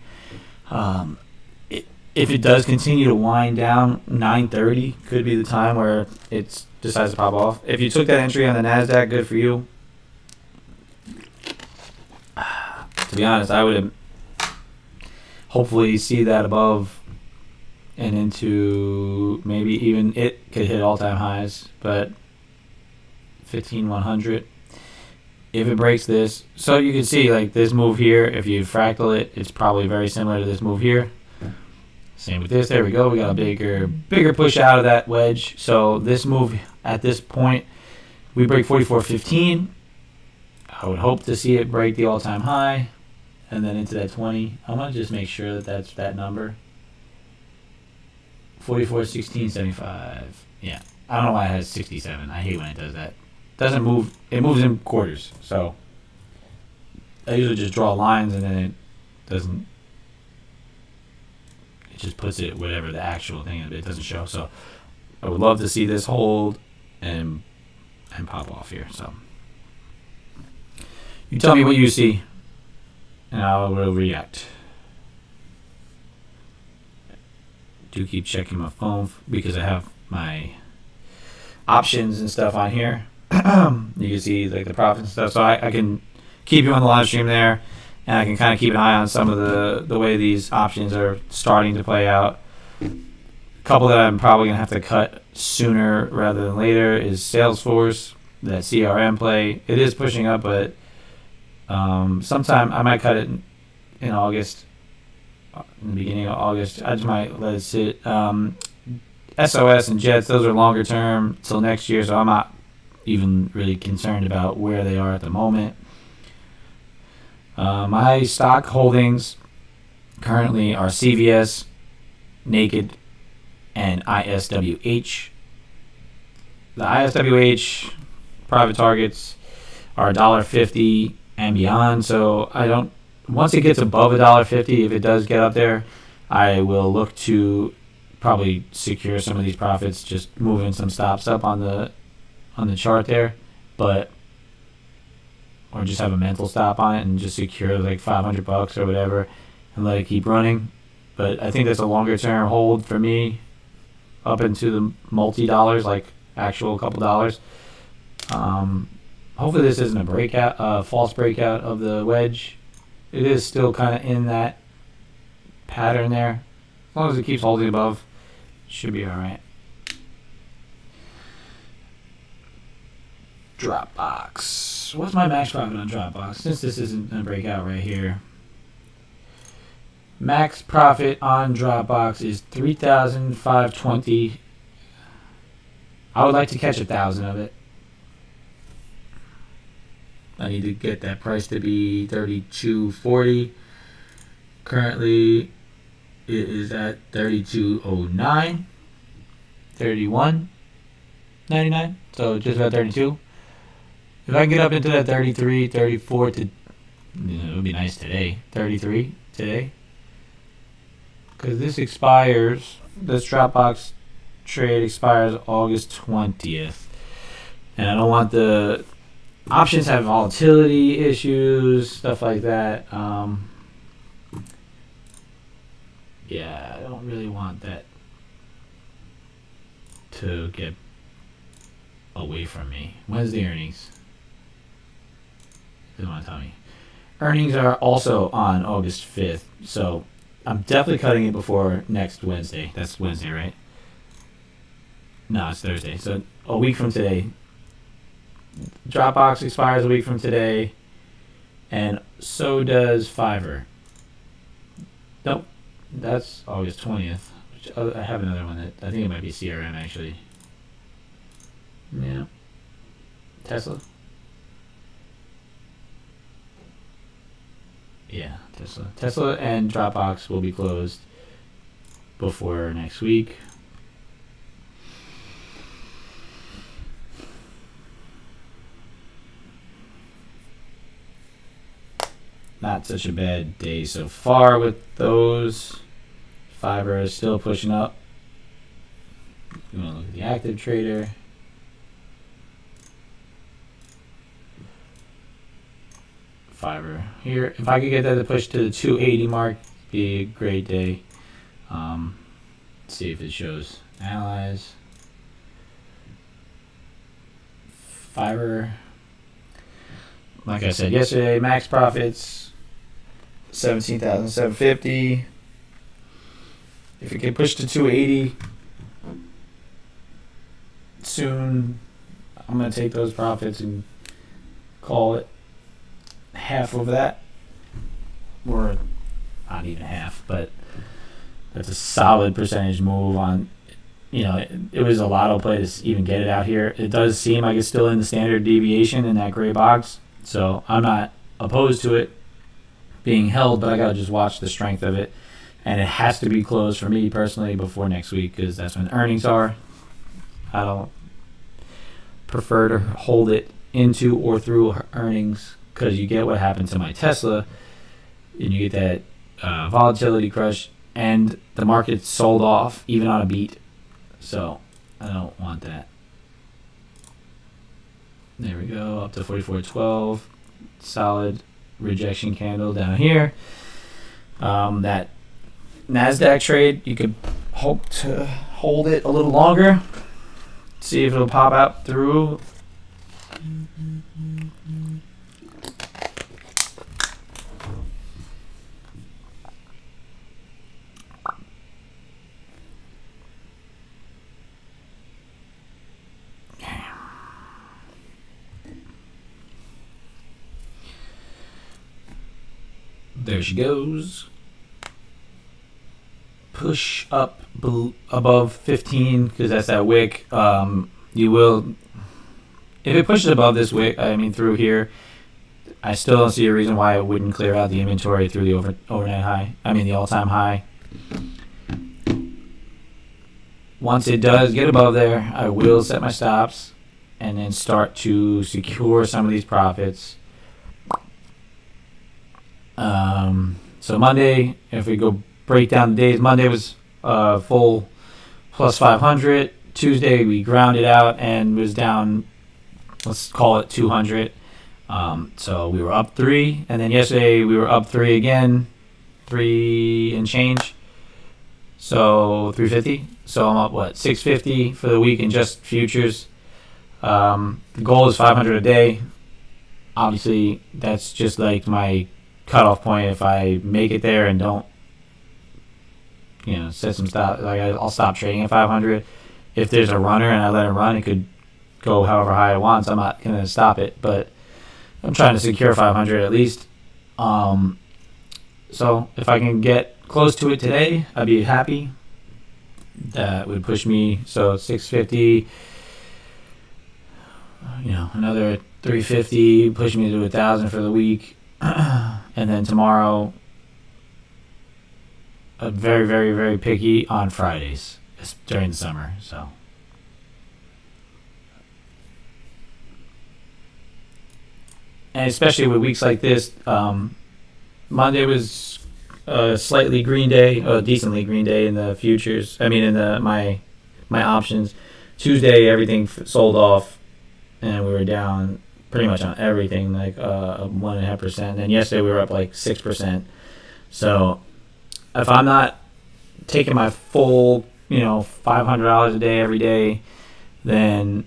If it does continue to wind down, 930 could be the time where it decides to pop off. If you took that entry on the NASDAQ, good for you. To be honest, I would hopefully see that above and into maybe even it could hit all-time highs, but 15,100. If it breaks this, so you can see like this move here, if you fractal it, it's probably very similar to this move here. Same with this. There we go. We got a bigger push out of that wedge. So this move at this point, we break 44.15. I would hope to see it break the all-time high and then into that 20. I'm going to just make sure that that's that number. 44.1675. Yeah. I don't know why it has 67. I hate when it does that. Doesn't move. It moves in quarters. So I usually just draw lines and then it doesn't. It just puts it whatever the actual thing of it doesn't show. So I would love to see this hold and pop off here. So you tell me what you see, and I will react. Do keep checking my phone because I have my options and stuff on here. You can see like the profits and stuff, so I can keep you on the live stream there, and I can kind of keep an eye on some of the way these options are starting to play out. A couple that I'm probably gonna have to cut sooner rather than later is Salesforce, that CRM play. It is pushing up, but sometime I might cut it in August, in the beginning of August. I just might let it sit. SOS and Jets, those are longer term till next year, so I'm not even really concerned about where they are at the moment. My stock holdings currently are CVS, Naked, and ISWH. The ISWH private targets are $1.50 and beyond, so I don't. Once it gets above $1.50, if it does get up there, I will look to probably secure some of these profits, just moving some stops up on the chart there, or just have a mental stop on it and just secure like $500 or whatever and let it keep running. But I think that's a longer term hold for me, up into the multi-dollars, like actual couple dollars. Hopefully this isn't a breakout, false breakout of the wedge. It is still kind of in that pattern there. As long as it keeps holding above, should be all right. Dropbox. What's my max profit on Dropbox? Since this isn't a breakout right here. Max profit on Dropbox is $3,520. I would like to catch 1,000 of it. I need to get that price to be $32.40. Currently, it is at $32.09, $31.99. So just about 32. If I can get up into that 33, 34 to, it would be nice today. 33 today. Because this Dropbox trade expires August 20th. And I don't want the options have volatility issues, stuff like that. Yeah, I don't really want that to get away from me. When's the earnings? Doesn't want to tell me. Earnings are also on August 5th, so I'm definitely cutting it before next Wednesday. That's Wednesday, right? No, it's Thursday. So a week from today. Dropbox expires a week from today, and so does Fiverr. Nope, that's August 20th, I have another one that I think it might be CRM actually. Yeah. Tesla. Yeah, Tesla. Tesla and Dropbox will be closed before next week. Not such a bad day so far with those. Fiverr is still pushing up. You want to look at the active trader. Fiverr here. If I could get that to push to the 280 mark, be a great day. See if it shows. Analyze. Fiverr. Like I said yesterday, max profits 17,750. If it can push to 280 soon, I'm gonna take those profits and call it half of that, or not even half, but that's a solid percentage move on. It was a lotto play to even get it out here. It does seem like it's still in the standard deviation in that gray box, so I'm not opposed to it being held, but I gotta just watch the strength of it, and it has to be closed for me personally before next week because that's when earnings are. I don't prefer to hold it into or through earnings because you get what happened to my Tesla, and you get that volatility crush, and the market sold off even on a beat. So I don't want that. There we go, up to 44.12. Solid rejection candle down here. That NASDAQ trade, you could hope to hold it a little longer. See if it'll pop out through. There she goes. Push up above 15 because that's that wick. You will, if it pushes above this wick, through here, I still don't see a reason why it wouldn't clear out the inventory through the overnight high. The all-time high. Once it does get above there, I will set my stops and then start to secure some of these profits. So Monday, if we go break down the days, Monday was full plus 500. Tuesday we grounded out and was down, let's call it 200. So we were up 3, and then yesterday we were up 3 again, 3 and change. So 350. So I'm up 650 for the week in just futures. The goal is 500 a day. Obviously, that's just like my cutoff point. If I make it there and don't, set some stop, I'll stop trading at 500. If there's a runner and I let it run, it could go however high it wants. I'm not gonna stop it, but I'm trying to secure 500 at least. So if I can get close to it today, I'd be happy. That would push me. So 650. Another 350, push me to 1,000 for the week. And then tomorrow, I'm very, very, very picky on Fridays during the summer. So, and especially with weeks like this, Monday was a slightly green day, a decently green day in the futures. In my options. Tuesday, everything sold off, and we were down pretty much on everything, 1.5%. And then yesterday we were up 6%. So if I'm not taking my full, $500 a day every day, then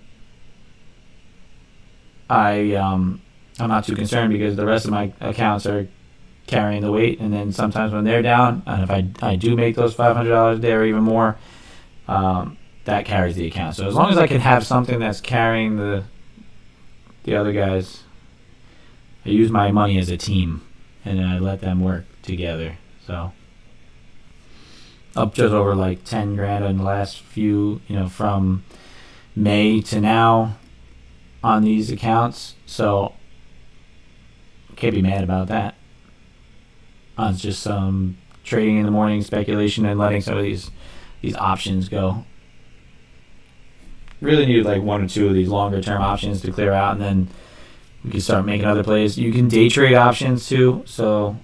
I'm not too concerned because the rest of my accounts are carrying the weight. And then sometimes when they're down, and if I do make those $500 a day or even more, that carries the account. So as long as I can have something that's carrying the other guys, I use my money as a team, and then I let them work together. So up just over like 10 grand in the last few, from May to now on these accounts. So can't be mad about that. It's just some trading in the morning, speculation, and letting some of these options go. Really needed like one or two of these longer term options to clear out, and then we can start making other plays. You can day trade options too, so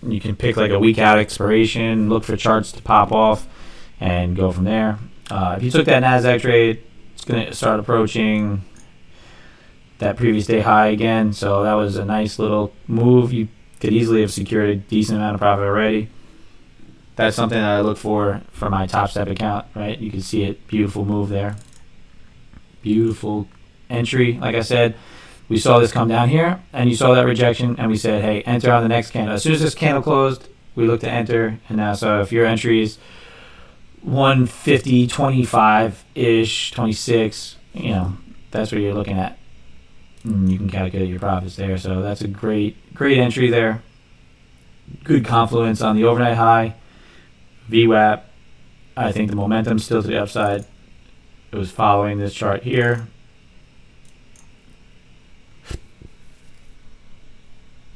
you can pick like a week out expiration, look for charts to pop off, and go from there. If you took that NASDAQ trade, it's going to start approaching that previous day high again, so that was a nice little move. You could easily have secured a decent amount of profit already. That's something that I look for my Top Step account, right? You can see it. Beautiful move there. Beautiful entry. Like I said, we saw this come down here, and you saw that rejection, and we said, hey, enter on the next candle. As soon as this candle closed, we looked to enter, and now, so if your entry is 150, 25-ish, 26, that's what you're looking at. And you can calculate your profits there. So that's a great entry there. Good confluence on the overnight high. VWAP. I think the momentum's still to the upside. It was following this chart here.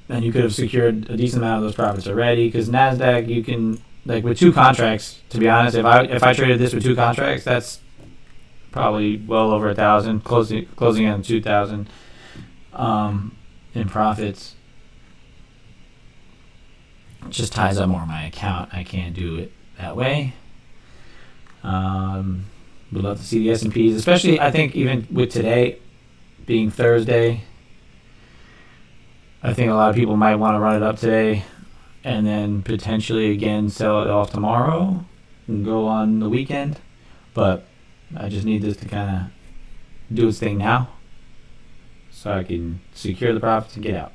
And you could have secured a decent amount of those profits already, because NASDAQ, you can, like with 2 contracts, to be honest, if I traded this with 2 contracts, that's probably well over 1,000, closing on 2,000 in profits. It just ties up more of my account. I can't do it that way. Would love to see the S&Ps, especially I think even with today being Thursday. I think a lot of people might want to run it up today and then potentially again sell it off tomorrow and go on the weekend. But I just need this to kind of do its thing now so I can secure the profits and get out.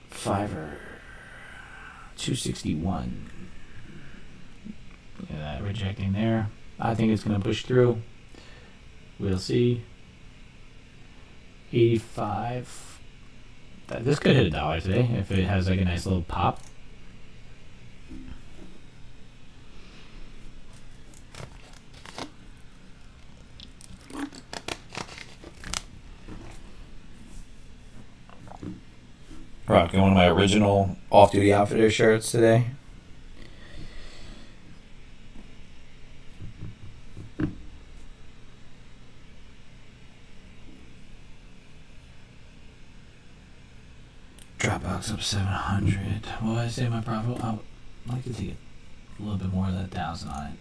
Fiverr 261. Look at that, rejecting there. I think it's going to push through. We'll see. 85. This could hit $1 today if it has like a nice little pop. Rocking one of my original off-duty outfitter shirts today. Dropbox up 700. Well, I say my profit. I'd like to take a little bit more than 1,000 on it.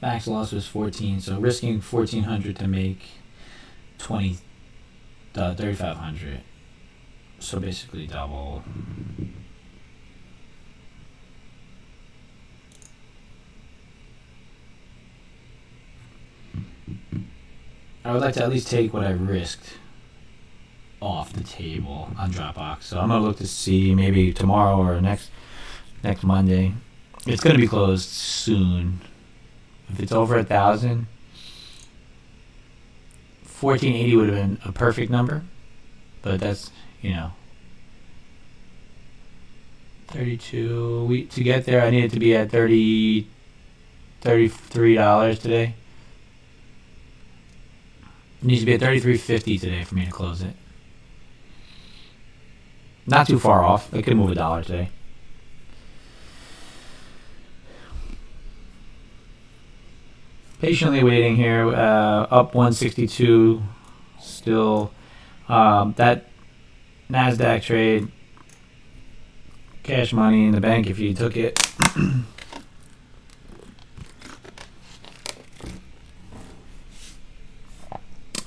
Max loss was 14, so risking 1,400 to make 3,500. So basically double. I would like to at least take what I risked off the table on Dropbox. So I'm gonna look to see maybe tomorrow or next Monday. It's gonna be closed soon. If it's over 1,000, 1,480 would have been a perfect number, but that's 32. To get there, I needed to be at $33 today. It needs to be at $33.50 today for me to close it. Not too far off. I could move $1 today. Patiently waiting here. Up 162. Still, that NASDAQ trade. Cash money in the bank if you took it.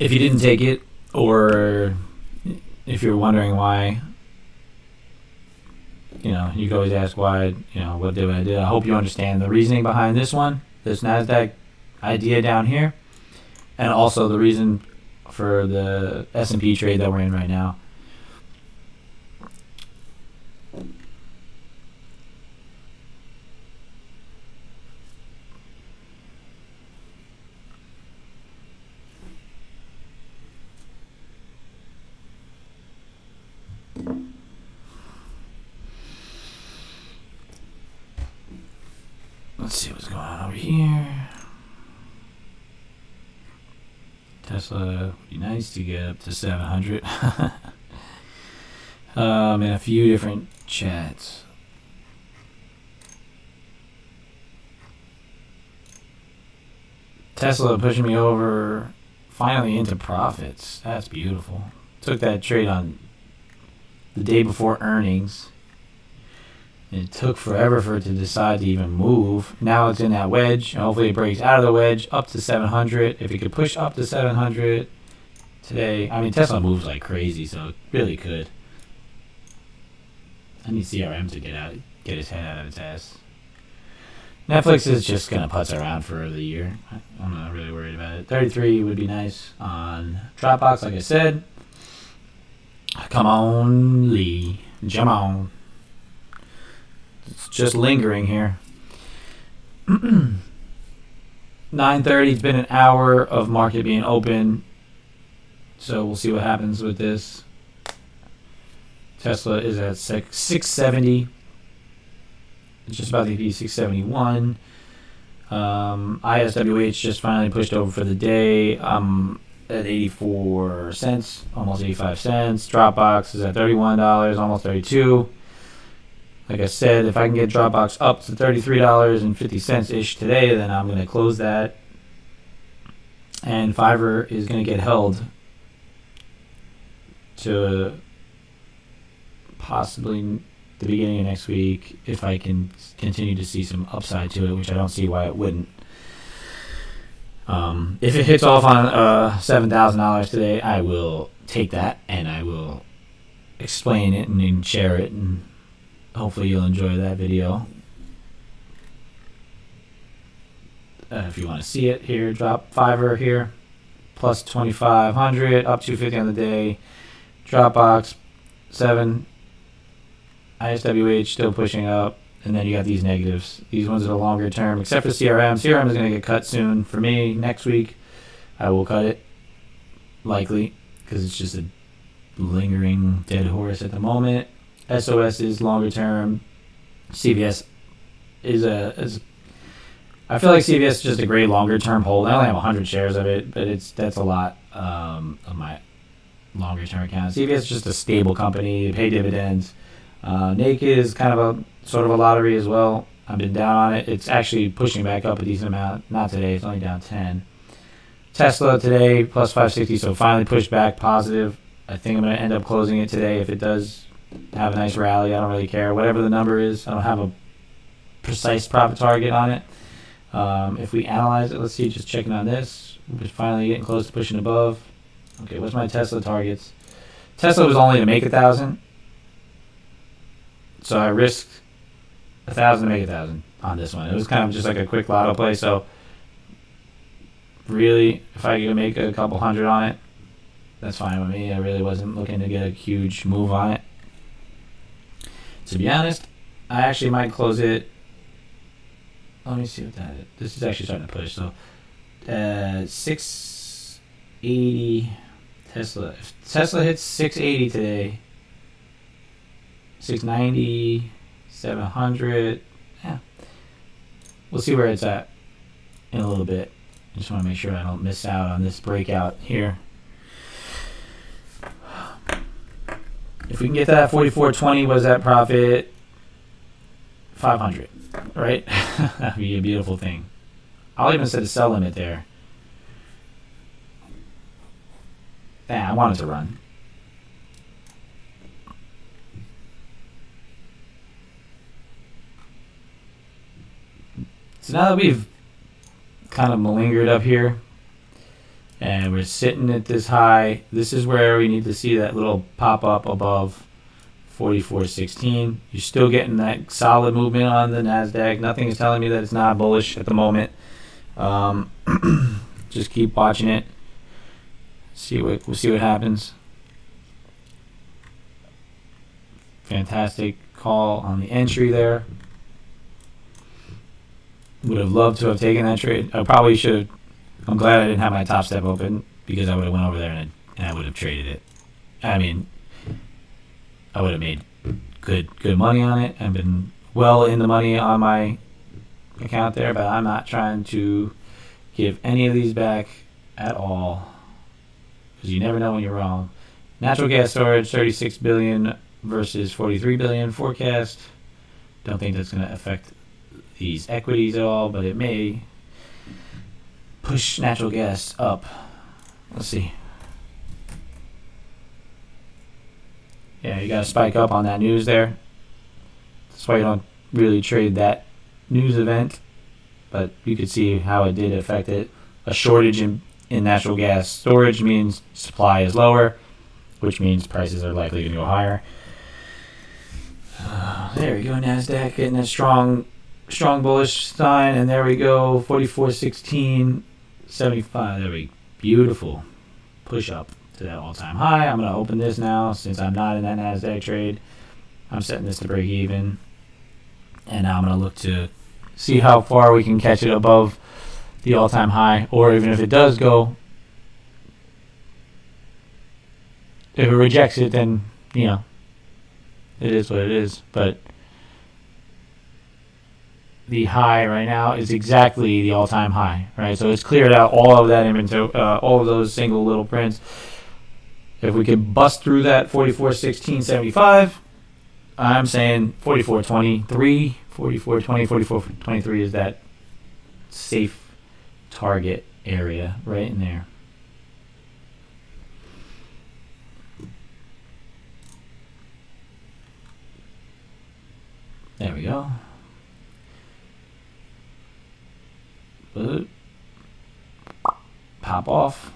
If you didn't take it, or if you're wondering why, you can always ask why, what did I do? I hope you understand the reasoning behind this one, this NASDAQ idea down here, and also the reason for the S&P trade that we're in right now. Let's see what's going on over here. Tesla would be nice to get up to 700. In a few different chats. Tesla pushing me over, finally into profits. That's beautiful. Took that trade on the day before earnings. It took forever for it to decide to even move. Now it's in that wedge. Hopefully it breaks out of the wedge up to 700. If it could push up to 700 today. I mean, Tesla moves like crazy, so it really could. I need CRM to get his head out of its ass. Netflix is just going to putz around for the year. I'm not really worried about it. 33 would be nice on Dropbox, like I said. Come on, Lee. Jump on. It's just lingering here. 9:30, it's been an hour of market being open. So we'll see what happens with this. Tesla is at 670. It's just about to be 671. ISWH just finally pushed over for the day. At 84 cents, almost 85 cents. Dropbox is at $31, almost 32. Like I said, if I can get Dropbox up to $33.50 ish today, then I'm going to close that. And Fiverr is going to get held to possibly the beginning of next week if I can continue to see some upside to it, which I don't see why it wouldn't. If it hits off on $7,000 today, I will take that and I will explain it and share it, and hopefully you'll enjoy that video. If you want to see it here, drop Fiverr here, plus 2,500, up 250 on the day. Dropbox 7, ISWH still pushing up, and then you got these negatives. These ones are the longer term, except for CRM. CRM is going to get cut soon. For me, next week, I will cut it, likely, because it's just a lingering dead horse at the moment. SOS is longer term. CVS is I feel like CVS is just a great longer term hold. I only have 100 shares of it, but that's a lot of my longer term account. CVS is just a stable company. They pay dividends. Naked is kind of a sort of a lottery as well. I've been down on it. It's actually pushing back up a decent amount. Not today. It's only down 10. Tesla today plus 560, so finally pushed back positive. I think I'm going to end up closing it today if it does have a nice rally. I don't really care. Whatever the number is, I don't have a precise profit target on it. If we analyze it, let's see, just checking on this. We're finally getting close to pushing above. Okay, what's my Tesla targets? Tesla was only to make 1,000. So I risked 1,000 to make 1,000 on this one. It was kind of just like a quick lotto play. So really, if I could make a couple hundred on it, that's fine with me. I really wasn't looking to get a huge move on it. To be honest, I actually might close it. Let me see what that is. This is actually starting to push. So 680 Tesla. If Tesla hits 680 today, 690, 700. Yeah. We'll see where it's at in a little bit. I just want to make sure I don't miss out on this breakout here. If we can get that 44.20, was that profit? 500, right? That'd be a beautiful thing. I'll even set a sell limit there. Yeah, I want it to run. So now that we've kind of malingered up here and we're sitting at this high, this is where we need to see that little pop up above 44.16. You're still getting that solid movement on the NASDAQ. Nothing is telling me that it's not bullish at the moment. Just keep watching it. We'll see what happens. Fantastic call on the entry there. Would have loved to have taken that trade. I probably should have. I'm glad I didn't have my top step open, because I would have went over there and I would have traded it. I mean, I would have made good money on it. I've been well in the money on my account there, but I'm not trying to give any of these back at all, because you never know when you're wrong. Natural gas storage, 36 billion versus 43 billion forecast. Don't think that's going to affect these equities at all, but it may push natural gas up. Let's see. Yeah, you got to spike up on that news there. That's why you don't really trade that news event, but you could see how it did affect it. A shortage in natural gas storage means supply is lower, which means prices are likely going to go higher. There we go, NASDAQ getting a strong bullish sign, and there we go, 44.16.75. There we go. Beautiful push up to that all-time high. I'm going to open this now since I'm not in that NASDAQ trade. I'm setting this to break even, and now I'm going to look to see how far we can catch it above the all-time high, or even if it does go, if it rejects it, then, you know, it is what it is. But the high right now is exactly the all-time high, right? So it's cleared out all of that inventory, all of those single little prints. If we could bust through that 44.16.75, I'm saying 44.23, 44.20, 44.23 is that safe target area right in there. There we go. Pop off.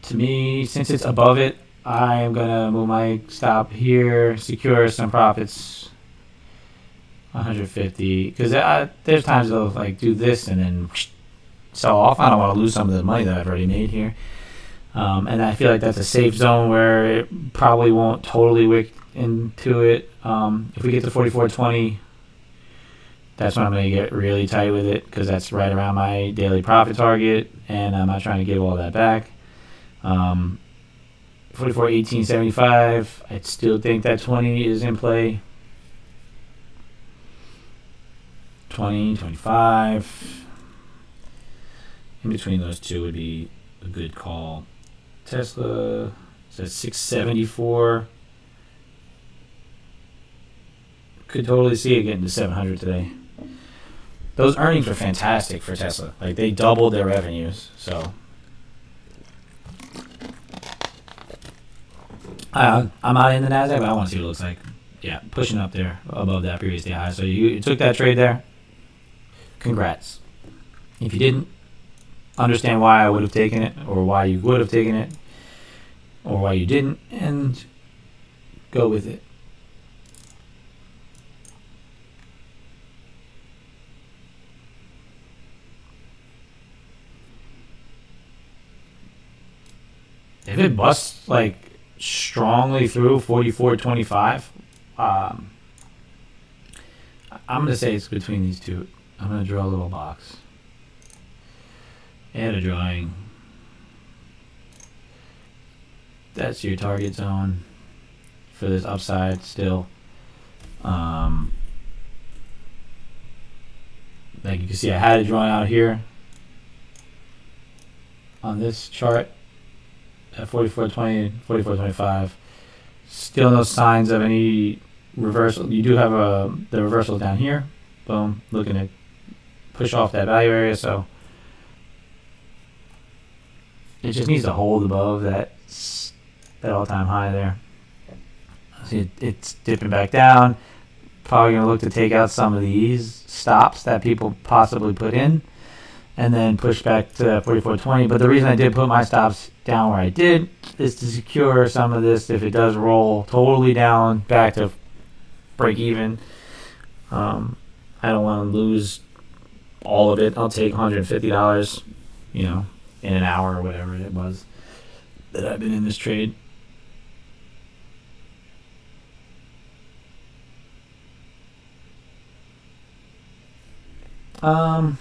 To me, since it's above it, I'm gonna move my stop here, secure some profits. 150, because there's times they'll like do this and then sell off. I don't want to lose some of the money that I've already made here, and I feel like that's a safe zone where it probably won't totally wick into it. If we get to 44.20, that's when I'm going to get really tight with it, because that's right around my daily profit target, and I'm not trying to give all that back. 44.18.75, I still think that 20 is in play. 20, 25. In between those two would be a good call. Tesla is at 674. Could totally see it getting to 700 today. Those earnings were fantastic for Tesla. Like, they doubled their revenues. So I'm not in the NASDAQ, but I want to see what it looks like. Yeah, pushing up there above that previous day high. So you took that trade there. Congrats. If you didn't understand why I would have taken it, or why you would have taken it, or why you didn't, and go with it. If it busts like strongly through 44.25, I'm gonna say it's between these two. I'm gonna draw a little box. Add a drawing. That's your target zone for this upside still. Like you can see, I had a drawing out here on this chart at 44.20, 44.25. Still no signs of any reversal. You do have the reversal down here. Boom, looking to push off that value area, so it just needs to hold above that all-time high there. See, it's dipping back down. Probably going to look to take out some of these stops that people possibly put in, and then push back to 44.20. But the reason I did put my stops down where I did is to secure some of this if it does roll totally down back to break even. I don't want to lose all of it. I'll take $150, in an hour or whatever it was that I've been in this trade. Let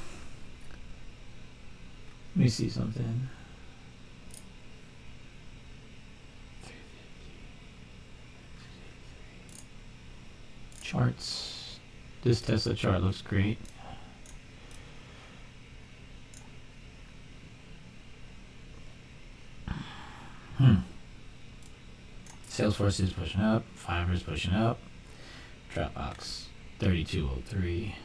me see something. Charts. This Tesla chart looks great. Salesforce is pushing up. Fiverr is pushing up. Dropbox 3203.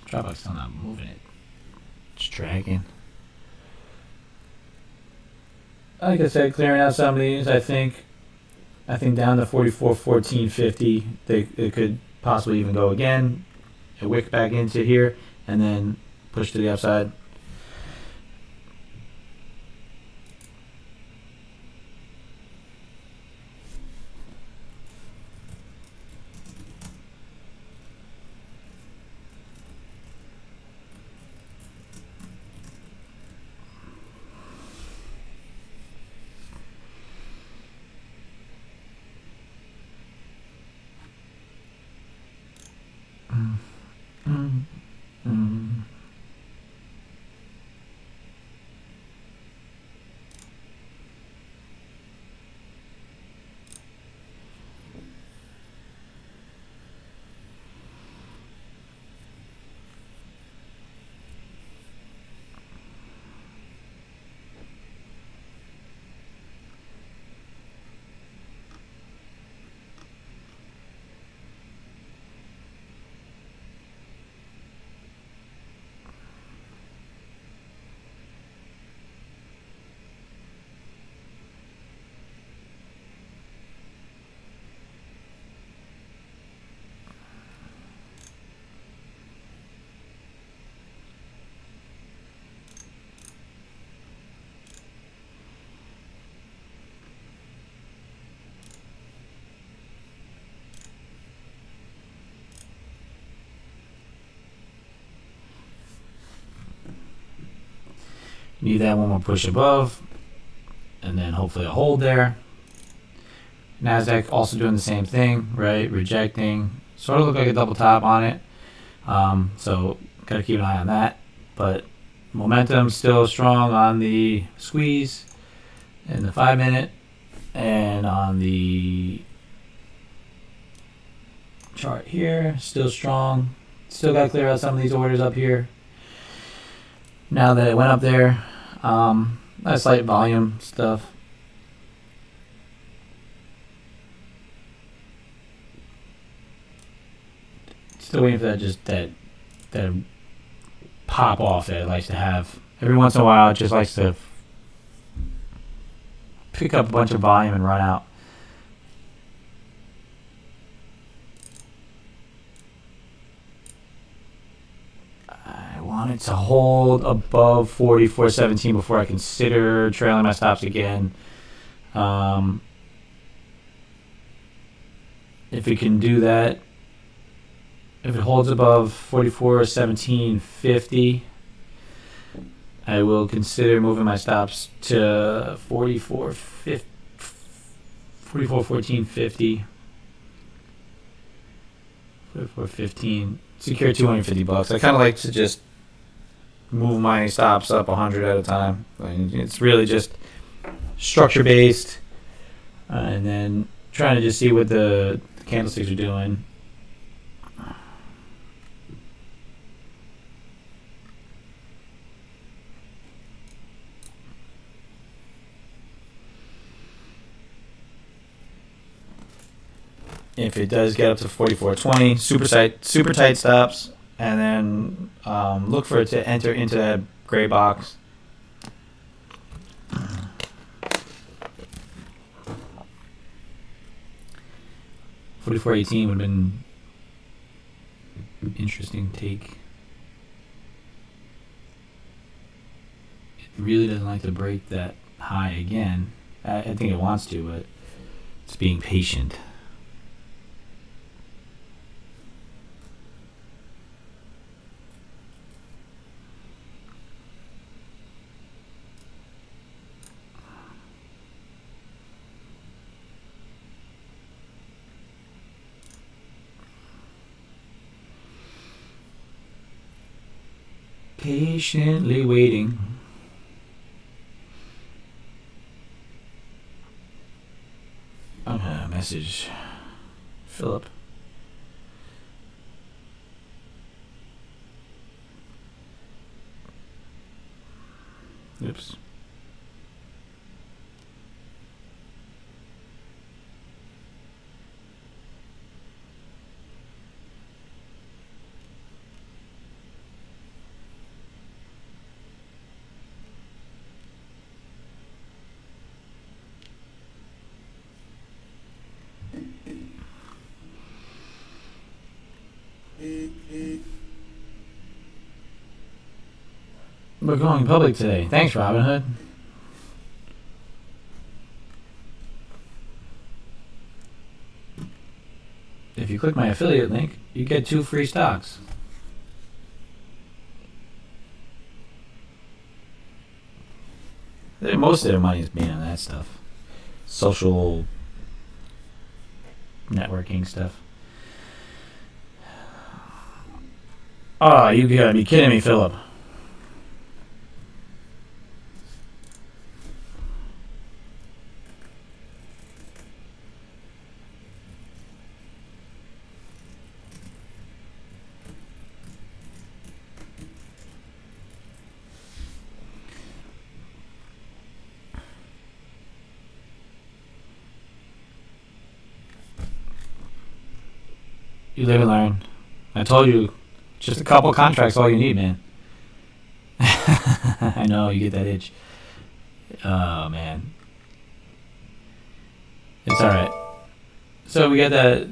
Dropbox still not moving it. It's dragging. Like I said, clearing out some of these. I think down to 44, 14, 50. It could possibly even go again. A wick back into here, and then push to the upside. Need that one more push above, and then hopefully a hold there. Nasdaq also doing the same thing, right? Rejecting, sort of look like a double top on it. So gotta keep an eye on that. But momentum still strong on the squeeze in the 5 minute, and on the chart here, still strong. Still gotta clear out some of these orders up here. Now that it went up there, a slight volume stuff. Still waiting for that pop off that it likes to have every once in a while. It just likes to pick up a bunch of volume and run out. I want it to hold above 44.17 before I consider trailing my stops again. If it can do that, if it holds above 44.1750, I will consider moving my stops to 44.1450, 44.15. Secure $250. I kind of like to just move my stops up 100 at a time. It's really just structure based, and then trying to just see what the candlesticks are doing. If it does get up to 44.20, super tight stops, and then look for it to enter into that gray box. $44.18 would have been an interesting take. It really doesn't like to break that high again. I think it wants to, but it's being patient. Patiently waiting. Okay, message Philip. Oops. We're going public today. Thanks, Robin Hood. If you click my affiliate link, you get 2 free stocks. Most of their money is being on that stuff. Social networking stuff. Oh, you gotta be kidding me, Philip. You live and learn. I told you, just a couple contracts, all you need, man. I know, you get that itch. Oh, man. It's alright. So we got that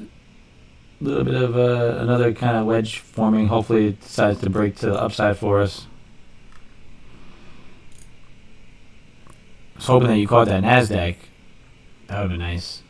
little bit of another kind of wedge forming. Hopefully it decides to break to the upside for us. I was hoping that you caught that NASDAQ. That would be nice.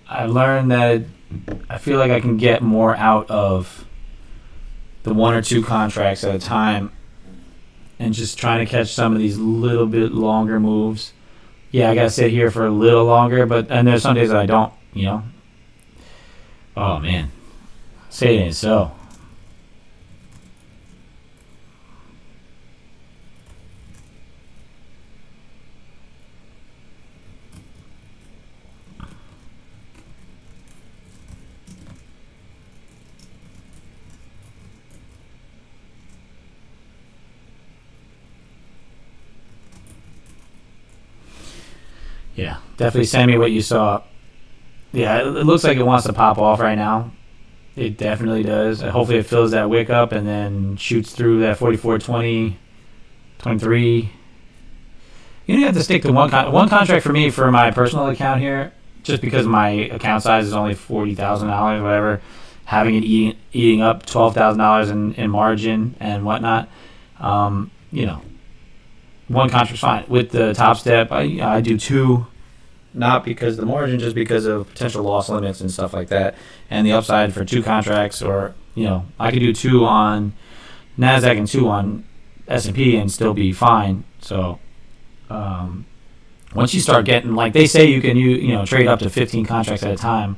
I've learned that I feel like I can get more out of the 1 or 2 contracts at a time and just trying to catch some of these little bit longer moves. Yeah, I gotta sit here for a little longer, and there's some days that I don't, you know. Oh man, say it ain't so. Yeah, definitely send me what you saw. Yeah, it looks like it wants to pop off right now. It definitely does. Hopefully it fills that wick up and then shoots through that 44.20, 23. You don't have to stick to one contract for me for my personal account here, just because my account size is only $40,000, whatever. Having it eating up $12,000 in margin and whatnot, you know. One contract's fine. With the top step, I do 2, not because of the margin, just because of potential loss limits and stuff like that. And the upside for 2 contracts, or I could do 2 on NASDAQ and 2 on S&P and still be fine. So once you start getting, like they say, you can trade up to 15 contracts at a time.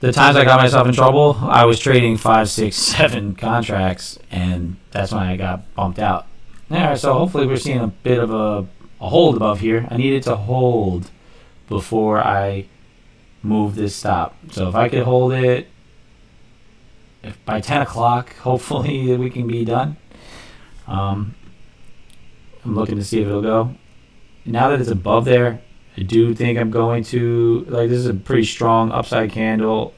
The times I got myself in trouble, I was trading 5, 6, 7 contracts, and that's when I got bumped out. Alright, so hopefully we're seeing a bit of a hold above here. I needed to hold before I move this stop. So if I could hold it by 10 o'clock, hopefully we can be done. I'm looking to see if it'll go. Now that it's above there, I do think I'm going to, this is a pretty strong upside candle.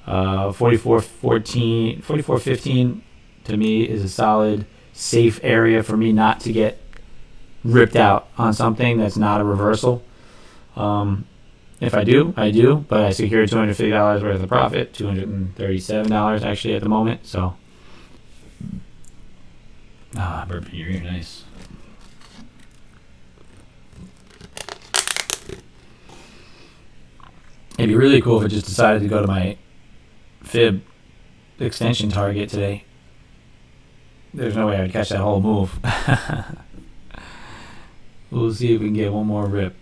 44.14, 44.15 to me is a solid, safe area for me not to get ripped out on something that's not a reversal. If I do, I do, but I secured $250 worth of profit, $237 actually at the moment. So, burp in your ear, nice. It'd be really cool if it just decided to go to my fib extension target today. there's no way I would catch that whole move. We'll see if we can get one more rip.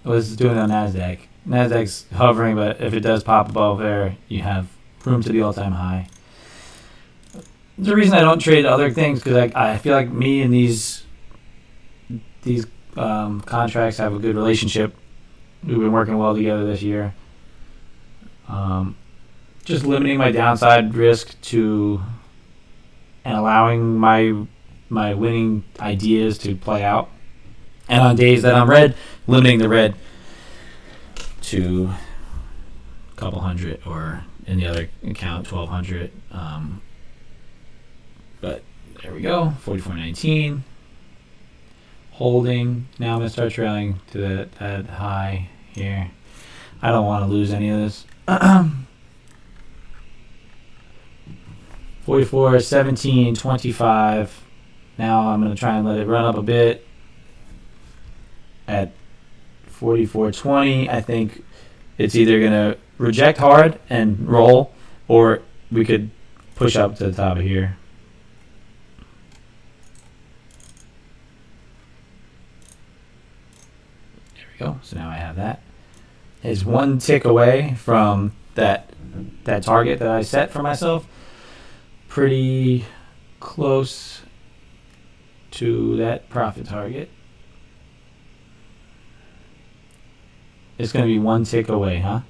Let's do it on NASDAQ. NASDAQ's hovering, but if it does pop above there, you have room to the all-time high. The reason I don't trade other things because I feel like me and these contracts have a good relationship. We've been working well together this year. Just limiting my downside risk to and allowing my winning ideas to play out. And on days that I'm red, limiting the red to a couple hundred, or in the other account 1,200. But there we go, 44.19. Holding. Now I'm gonna start trailing to that high here. I don't want to lose any of this. 44.17.25. Now I'm gonna try and let it run up a bit. At 44.20, I think it's either gonna reject hard and roll, or we could push up to the top of here. There we go. So now I have that. It's one tick away from that target that I set for myself. Pretty close to that profit target. It's going to be one tick away, huh?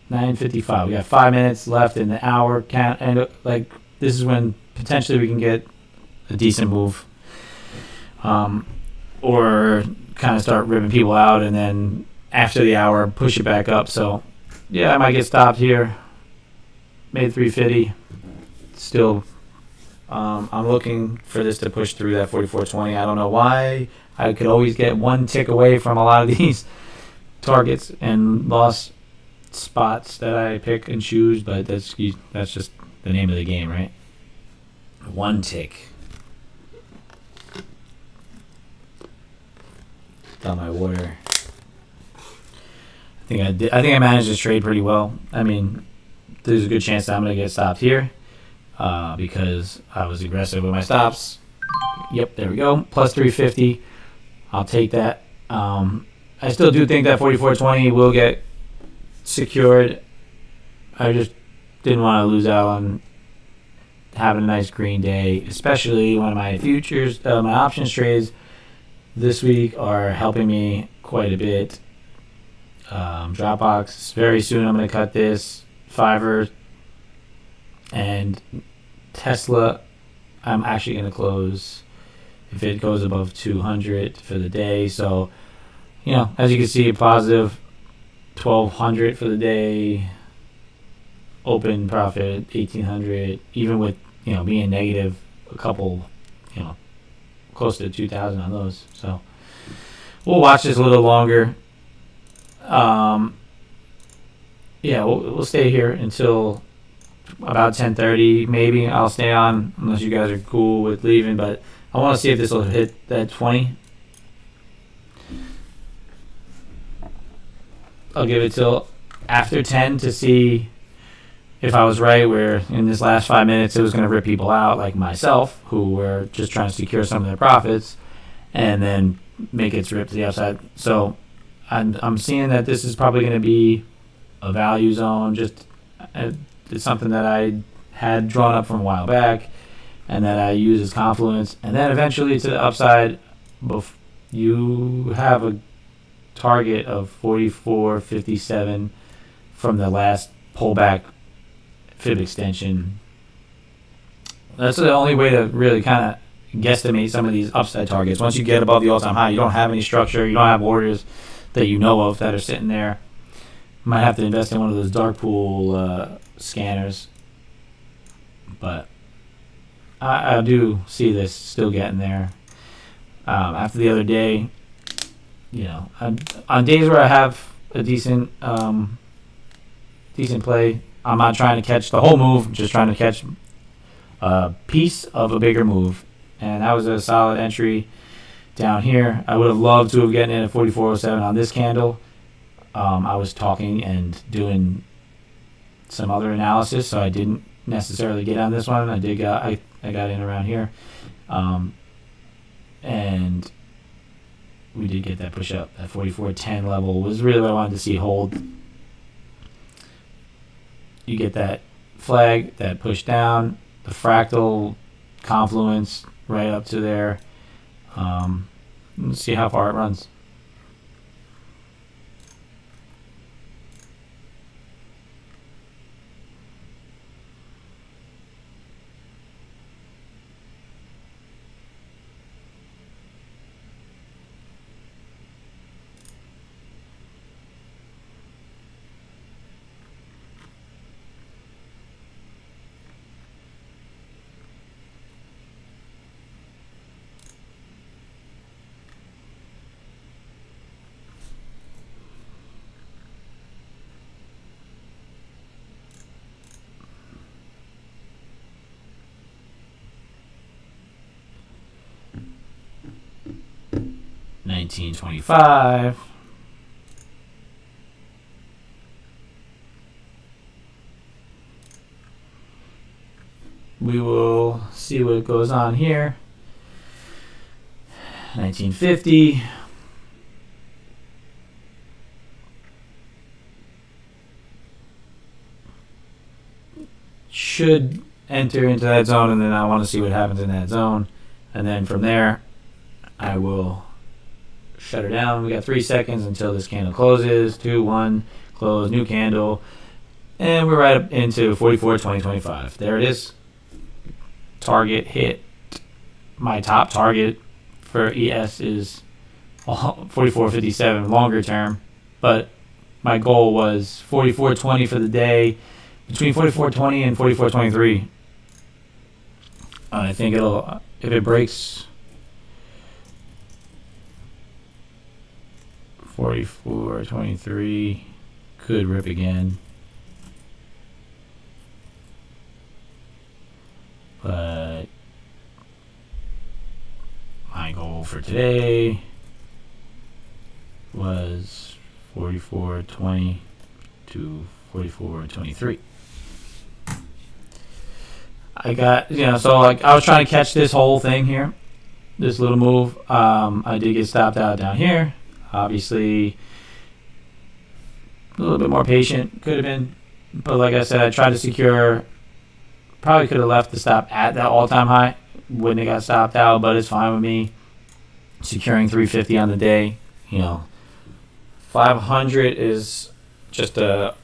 9:55. We got 5 minutes left in the hour count, and like this is when potentially we can get a decent move, or kind of start ripping people out, and then after the hour push it back up. So yeah, I might get stopped here. Made 350. Still, I'm looking for this to push through that 44.20. I don't know why. I could always get one tick away from a lot of these targets and loss spots that I pick and choose, but that's just the name of the game, right? One tick. Got my water. I think I managed this trade pretty well. I mean, there's a good chance that I'm gonna get stopped here because I was aggressive with my stops. Yep, there we go. Plus 350. I'll take that. I still do think that 44.20 will get secured. I just didn't want to lose out on having a nice green day, especially one of my futures, my options trades this week are helping me quite a bit. Dropbox, very soon I'm going to cut this. Fiverr and Tesla, I'm actually going to close if it goes above 200 for the day. So, as you can see, a positive 1,200 for the day. Open profit 1,800, even with being negative a couple, close to 2,000 on those. So we'll watch this a little longer. We'll stay here until about 10:30. Maybe I'll stay on unless you guys are cool with leaving, but I want to see if this will hit that 20. I'll give it till after 10 to see if I was right, where in this last 5 minutes it was going to rip people out like myself who were just trying to secure some of their profits and then make its rip to the upside. So I'm seeing that this is probably going to be a value zone. Just it's something that I had drawn up from a while back and that I use as confluence. And then eventually to the upside, you have a target of 44.57 from the last pullback fib extension. That's the only way to really kind of guesstimate some of these upside targets. Once you get above the all-time high, you don't have any structure, you don't have orders that you know of that are sitting there. You might have to invest in one of those dark pool scanners, but I do see this still getting there. After the other day, on days where I have a decent play, I'm not trying to catch the whole move, I'm just trying to catch a piece of a bigger move. And that was a solid entry down here. I would have loved to have gotten in at 44.07 on this candle. I was talking and doing some other analysis, so I didn't necessarily get on this one. I got in around here, and we did get that push up. That 44.10 level was really what I wanted to see hold. You get that flag, that push down, the fractal confluence right up to there. Let's see how far it runs. $19.25. We will see what goes on here. 1950. Should enter into that zone, and then I want to see what happens in that zone. And then from there, I will shut her down. We got 3 seconds until this candle closes. 2, 1, close, new candle. And we're right up into 44.2025. There it is. Target hit. My top target for ES is 44.57 longer term, but my goal was 44.20 for the day, between 44.20 and 44.23. I think it'll, if it breaks 44.23, could rip again. But my goal for today was 44.20 to 44.23. I got, so like I was trying to catch this whole thing here, this little move. I did get stopped out down here. Obviously, a little bit more patient could have been, but like I said, I tried to secure. Probably could have left the stop at that all-time high. Wouldn't have got stopped out, but it's fine with me. Securing 350 on the day, 500 is just a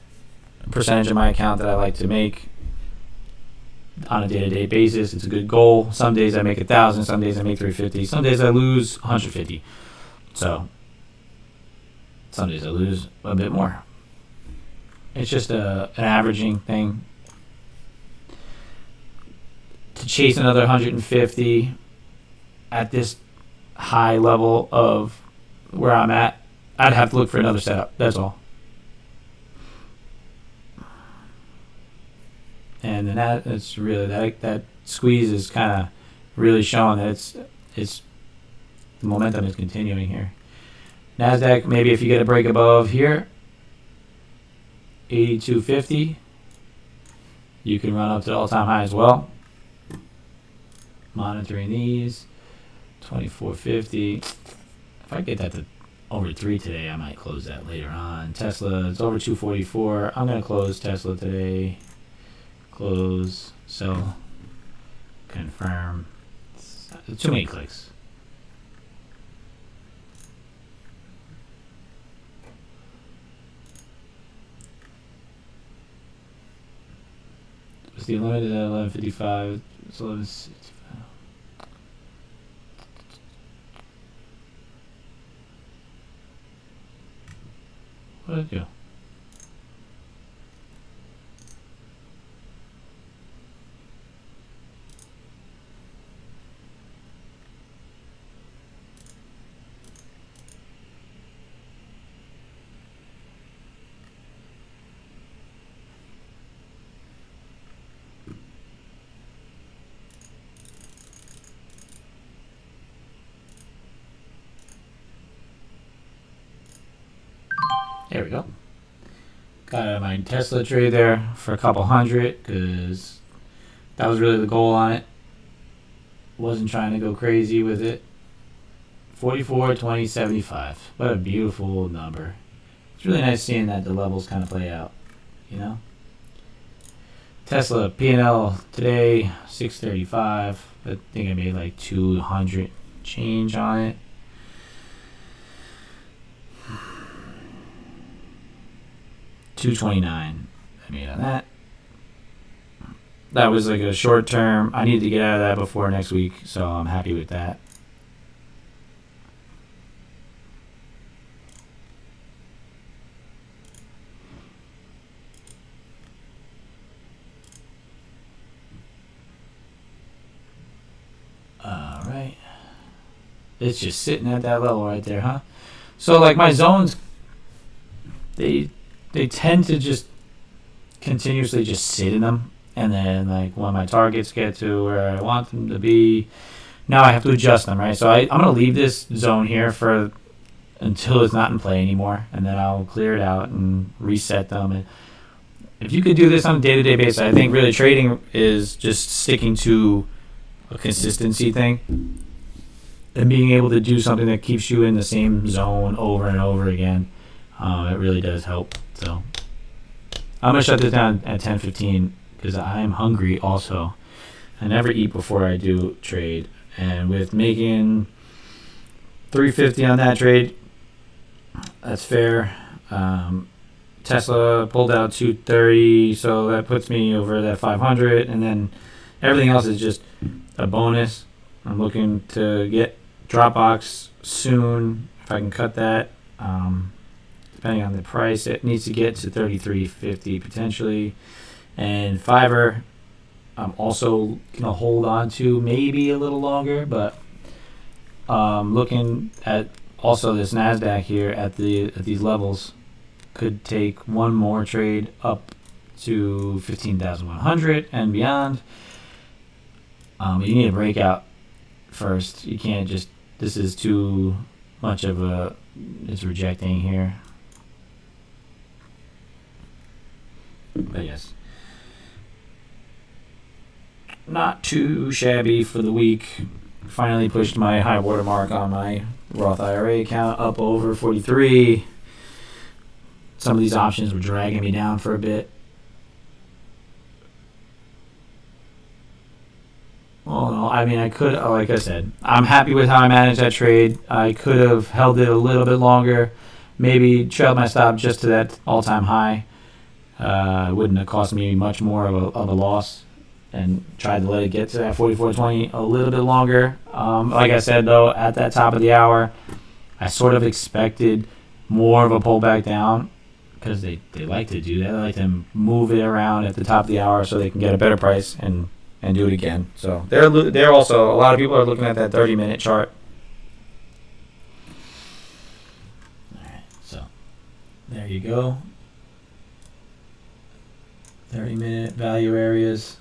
percentage of my account that I like to make on a day-to-day basis. It's a good goal. Some days I make 1,000, some days I make 350, some days I lose 150. So some days I lose a bit more. It's just an averaging thing. To chase another 150 at this high level of where I'm at, I'd have to look for another setup. That's all. And then that's really that squeeze is kind of really showing that it's the momentum is continuing here. Nasdaq, maybe if you get a break above here, 82.50, you can run up to the all-time high as well. Monitoring these, 24.50. If I get that to over 3 today, I might close that later on. Tesla, it's over 244. I'm gonna close Tesla today. Close, sell, confirm. Too many clicks. It's the limited at 11.55. It's 11.65. What did it do? There we go. Got my Tesla trade there for a couple hundred because That was really the goal on it. Wasn't trying to go crazy with it. 44, 20, 75. What a beautiful number. It's really nice seeing that the levels kind of play out, you know? Tesla P&L today, 635. I think I made like 200 change on it. $229 I made on that. That was like a short term. I needed to get out of that before next week, so I'm happy with that. All right. It's just sitting at that level right there, huh? So like my zones, they tend to just continuously just sit in them. And then, like, when my targets get to where I want them to be, now I have to adjust them, right? So I'm going to leave this zone here for until it's not in play anymore. And then I'll clear it out and reset them. And if you could do this on a day-to-day basis, I think really trading is just sticking to a consistency thing. And being able to do something that keeps you in the same zone over and over again. It really does help. So I'm going to shut this down at 10:15. Because I'm hungry also. I never eat before I do trade. And with making $350 on that trade, that's fair. Tesla pulled out $230, so that puts me over that 500. And then everything else is just a bonus. I'm looking to get Dropbox soon, if I can cut that. Depending on the price, it needs to get to $33.50 potentially. And Fiverr, I'm also gonna hold on to maybe a little longer, but looking at also this Nasdaq here at these levels, could take one more trade up to 15,100 and beyond. You need a breakout first. You can't just. This is too much of a. It's rejecting here. But yes. Not too shabby for the week. Finally pushed my high water mark on my Roth IRA account up over 43. Some of these options were dragging me down for a bit. Well, no, I mean, I could, like I said, I'm happy with how I managed that trade. I could have held it a little bit longer, maybe trailed my stop just to that all-time high. It wouldn't have cost me much more of a loss. And tried to let it get to that 44.20 a little bit longer. Like I said, though, at that top of the hour, I sort of expected more of a pullback down because they like to do that. They like to move it around at the top of the hour so they can get a better price and do it again. So they're also, a lot of people are looking at that 30-minute chart. All right, so there you go. 30-minute value areas.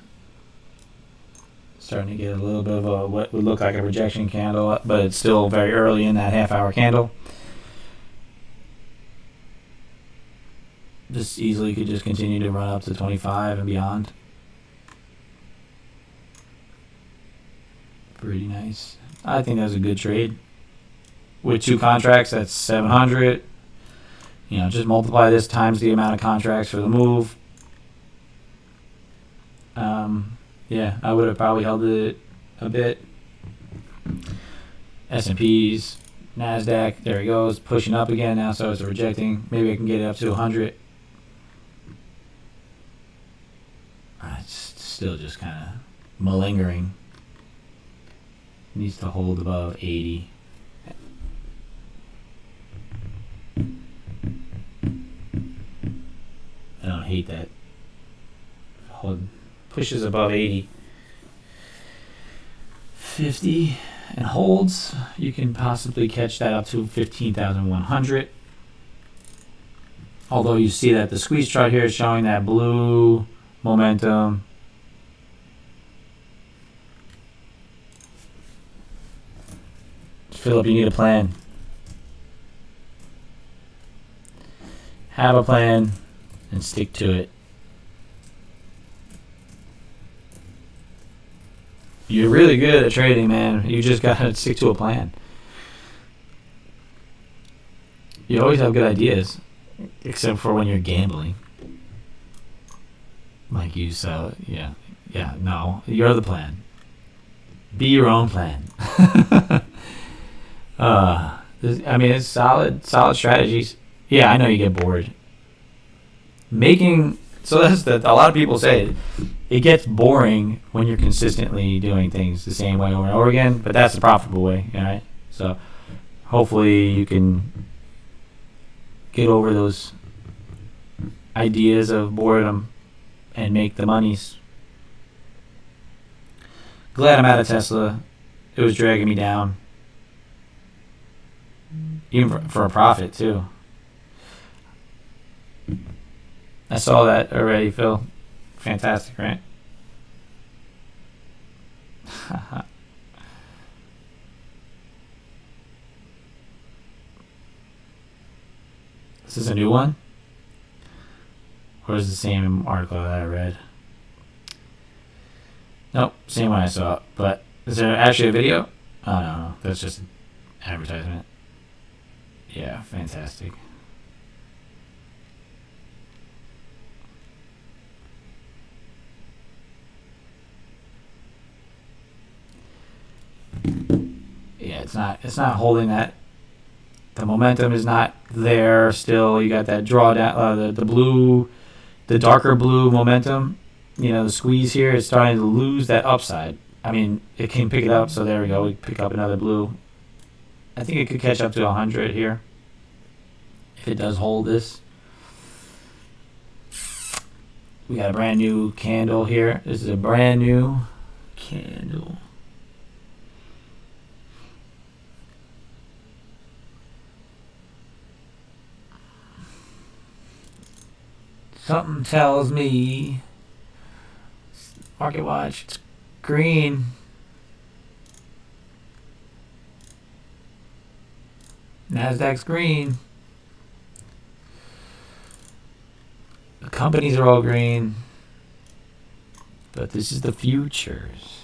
Starting to get a little bit of a what would look like a rejection candle, but it's still very early in that half-hour candle. This easily could just continue to run up to 25 and beyond. Pretty nice. I think that's a good trade. With 2 contracts, that's 700. You know, just multiply this times the amount of contracts for the move. Yeah, I would have probably held it a bit. S&Ps, NASDAQ, there he goes, pushing up again now, so it's rejecting. Maybe I can get it up to 100. It's still just kind of malingering. Needs to hold above 80. I don't hate that. Pushes above 80. 50 and holds. You can possibly catch that up to 15,100. Although you see that the squeeze chart here is showing that blue momentum. Philip, you need a plan. Have a plan and stick to it. You're really good at trading, man. You just gotta stick to a plan. You always have good ideas, except for when you're gambling. Like you sell, yeah, no, you're the plan. Be your own plan. I mean, it's solid strategies. Yeah, I know you get bored. So that's a lot of people say it gets boring when you're consistently doing things the same way over and over again, but that's the profitable way, all right? So hopefully you can get over those ideas of boredom and make the monies. Glad I'm out of Tesla. It was dragging me down. Even for a profit, too. I saw that already, Phil. Fantastic, right? Is this a new one? Or is it the same article that I read? Nope, same one I saw. But is there actually a video? Oh, no. That's just an advertisement. Yeah, fantastic. Yeah, it's not holding that. The momentum is not there still. You got that drawdown, the darker blue momentum. You know, the squeeze here is starting to lose that upside. I mean, it can pick it up, so there we go. We pick up another blue. I think it could catch up to 100 here if it does hold this. We got a brand new candle here. This is a brand new candle. Something tells me, Market Watch, it's green. Nasdaq's green. The companies are all green. But this is the futures.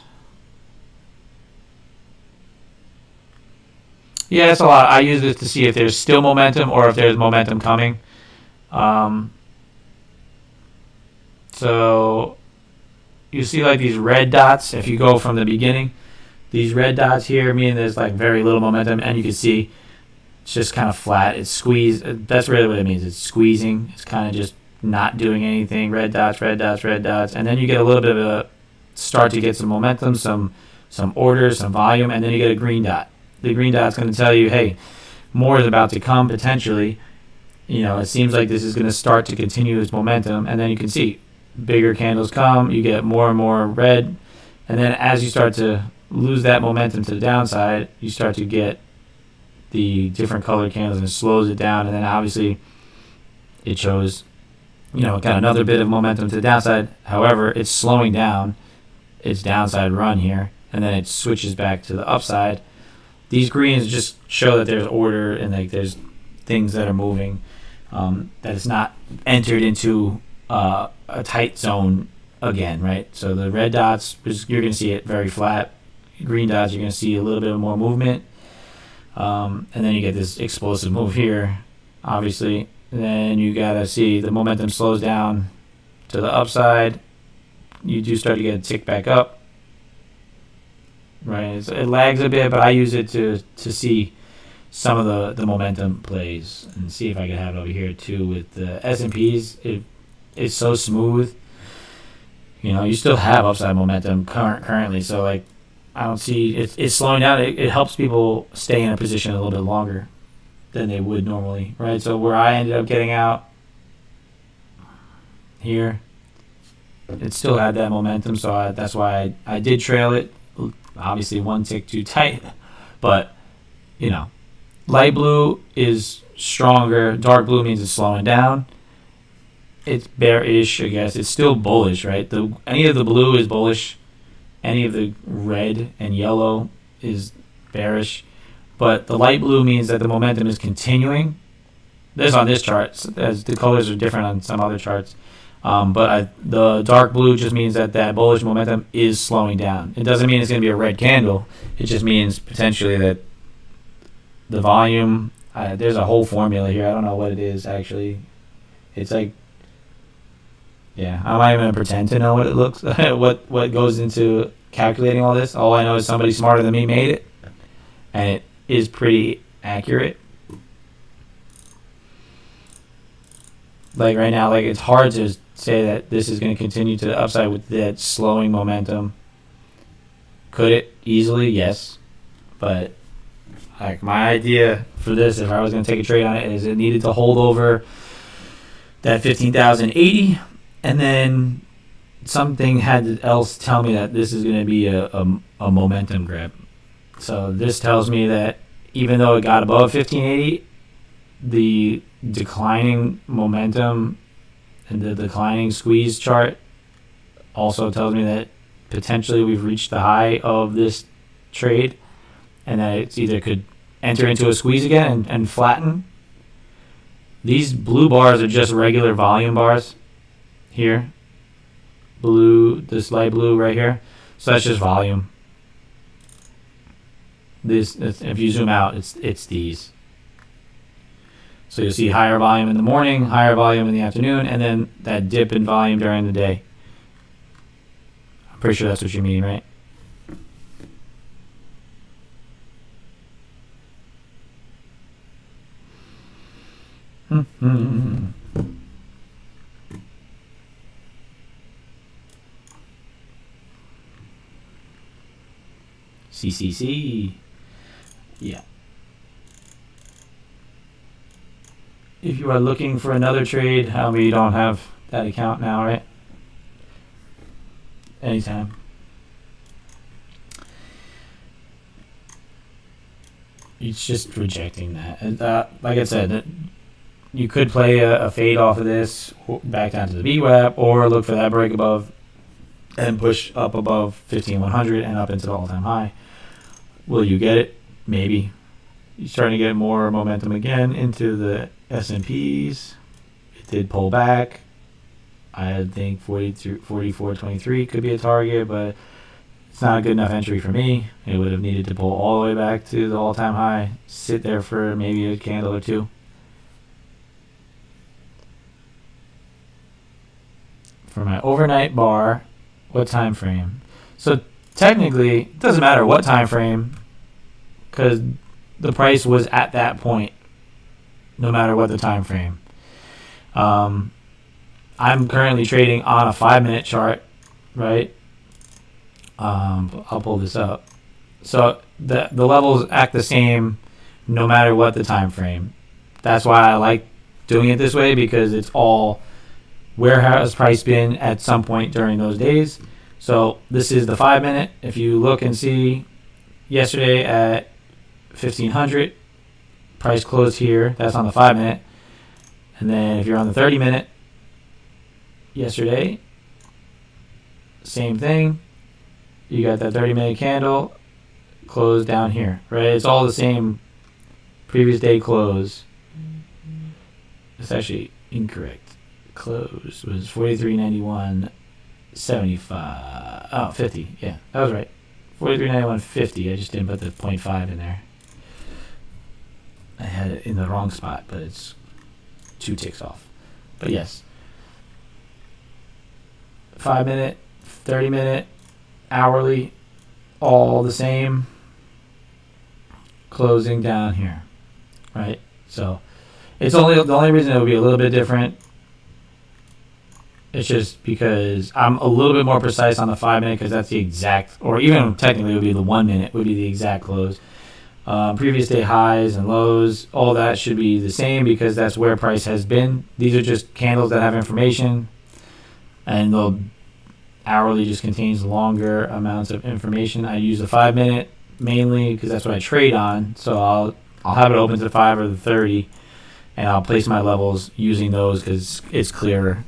Yeah, that's a lot. I use this to see if there's still momentum or if there's momentum coming. So you see like these red dots if you go from the beginning. These red dots here mean there's like very little momentum, and you can see it's just kind of flat. It's squeezed. That's really what it means. It's squeezing. It's kind of just not doing anything. Red dots, red dots, red dots. And then you get a little bit of a start to get some momentum, some orders, some volume, and then you get a green dot. The green dot's going to tell you, hey, more is about to come potentially. You know, it seems like this is going to start to continue its momentum, and then you can see bigger candles come, you get more and more red, and then as you start to lose that momentum to the downside, you start to get the different colored candles, and it slows it down, and then obviously it shows, you know, got another bit of momentum to the downside. However, it's slowing down its downside run here, and then it switches back to the upside. These greens just show that there's order and like there's things that are moving, that it's not entered into a tight zone again, right? So the red dots, you're going to see it very flat. Green dots, you're going to see a little bit more movement. And then you get this explosive move here, obviously. And then you got to see the momentum slows down to the upside. You do start to get a tick back up, right? It lags a bit, but I use it to see some of the momentum plays, and see if I can have it over here too with the S&Ps. It's so smooth. You know, you still have upside momentum currently, so like I don't see it's slowing down. It helps people stay in a position a little bit longer than they would normally, right? So where I ended up getting out here, it still had that momentum, so that's why I did trail it. Obviously, one tick too tight, but you know, light blue is stronger. Dark blue means it's slowing down. It's bearish, I guess. It's still bullish, right? Any of the blue is bullish. Any of the red and yellow is bearish. But the light blue means that the momentum is continuing. This on this chart, as the colors are different on some other charts. But the dark blue just means that bullish momentum is slowing down. It doesn't mean it's going to be a red candle. It just means potentially that the volume, there's a whole formula here. I don't know what it is actually. It's like, yeah, I'm not even going to pretend to know what it looks what goes into calculating all this. All I know is somebody smarter than me made it, and it is pretty accurate. Like right now, like it's hard to say that this is going to continue to the upside with that slowing momentum. Could it easily? Yes, but like my idea for this, if I was going to take a trade on it, is it needed to hold over that 15,080, and then something had else tell me that this is going to be a momentum grab. So this tells me that even though it got above 1580, the declining momentum and the declining squeeze chart also tells me that potentially we've reached the high of this trade, and that it's either could enter into a squeeze again and flatten. These blue bars are just regular volume bars here. Blue, this light blue right here. So that's just volume. This, if you zoom out, it's these. So you'll see higher volume in the morning, higher volume in the afternoon, and then that dip in volume during the day. I'm pretty sure that's what you mean, right? CCC. Yeah. If you are looking for another trade, however, you don't have that account now, right? Anytime. It's just rejecting that. Like I said, you could play a fade off of this back down to the VWAP, or look for that break above and push up above 15,100 and up into the all-time high. Will you get it? Maybe. You're starting to get more momentum again into the S&Ps. It did pull back. I think 44.23 could be a target, but it's not a good enough entry for me. It would have needed to pull all the way back to the all-time high, sit there for maybe a candle or two. For my overnight bar, what time frame? So technically, it doesn't matter what time frame, because the price was at that point, no matter what the time frame. I'm currently trading on a 5-minute chart, right? I'll pull this up. So the levels act the same no matter what the time frame. That's why I like doing it this way, because it's all where has price been at some point during those days. So this is the 5-minute. If you look and see yesterday at 1500, price closed here. That's on the 5-minute. And then if you're on the 30-minute, yesterday, same thing. You got that 30-minute candle closed down here, right? It's all the same previous day close. It's actually incorrect. Close was 43.91.75. Oh, 50. Yeah, that was right. 43.91.50. I just didn't put the 0.5 in there. I had it in the wrong spot, but it's 2 ticks off. But yes. 5-minute, 30-minute, hourly, all the same. Closing down here, right? So it's the only reason it would be a little bit different. It's just because I'm a little bit more precise on the 5-minute, because that's the exact, or even technically it would be the 1-minute would be the exact close. Previous day highs and lows, all that should be the same, because that's where price has been. These are just candles that have information, and the hourly just contains longer amounts of information. I use the 5-minute mainly because that's what I trade on. So I'll have it open to the 5 or the 30, and I'll place my levels using those because it's clearer.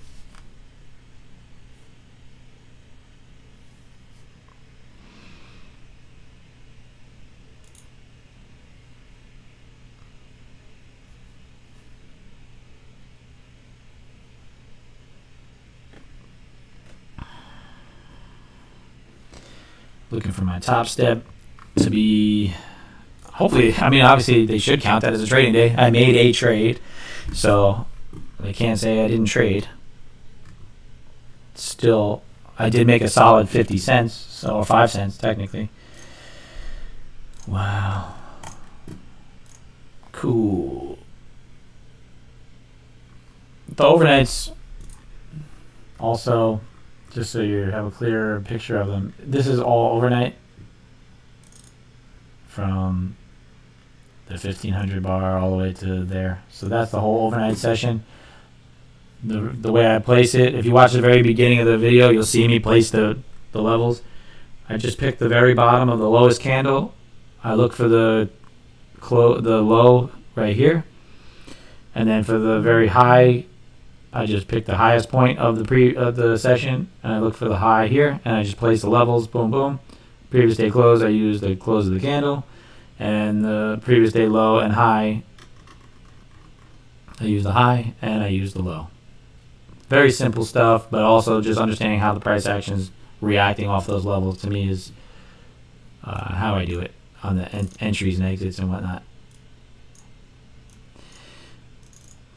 looking for my top step to be, hopefully, I mean, obviously they should count that as a trading day. I made a trade, so they can't say I didn't trade. Still, I did make a solid 50 cents, so, or 5 cents technically. Wow. Cool. The overnights also, just so you have a clearer picture of them, this is all overnight from the 1500 bar all the way to there. So that's the whole overnight session. The way I place it, if you watch the very beginning of the video, you'll see me place the levels. I just picked the very bottom of the lowest candle. I look for the low right here, and then for the very high, I just pick the highest point of the session, and I look for the high here, and I just place the levels. Boom, boom. Previous day close, I use the close of the candle, and the previous day low and high, I use the high and I use the low. Very simple stuff, but also just understanding how the price action's reacting off those levels to me is how I do it on the entries and exits and whatnot.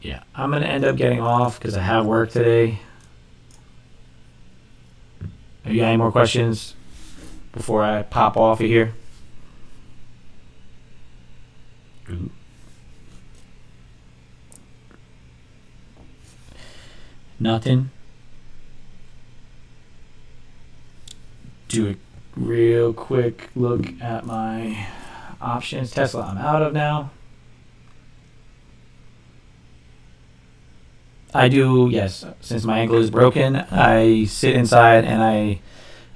Yeah, I'm going to end up getting off because I have work today. Have you got any more questions before I pop off of here? Ooh. Nothing. Do a real quick look at my options. Tesla I'm out of now. I do, yes, since my ankle is broken, I sit inside and I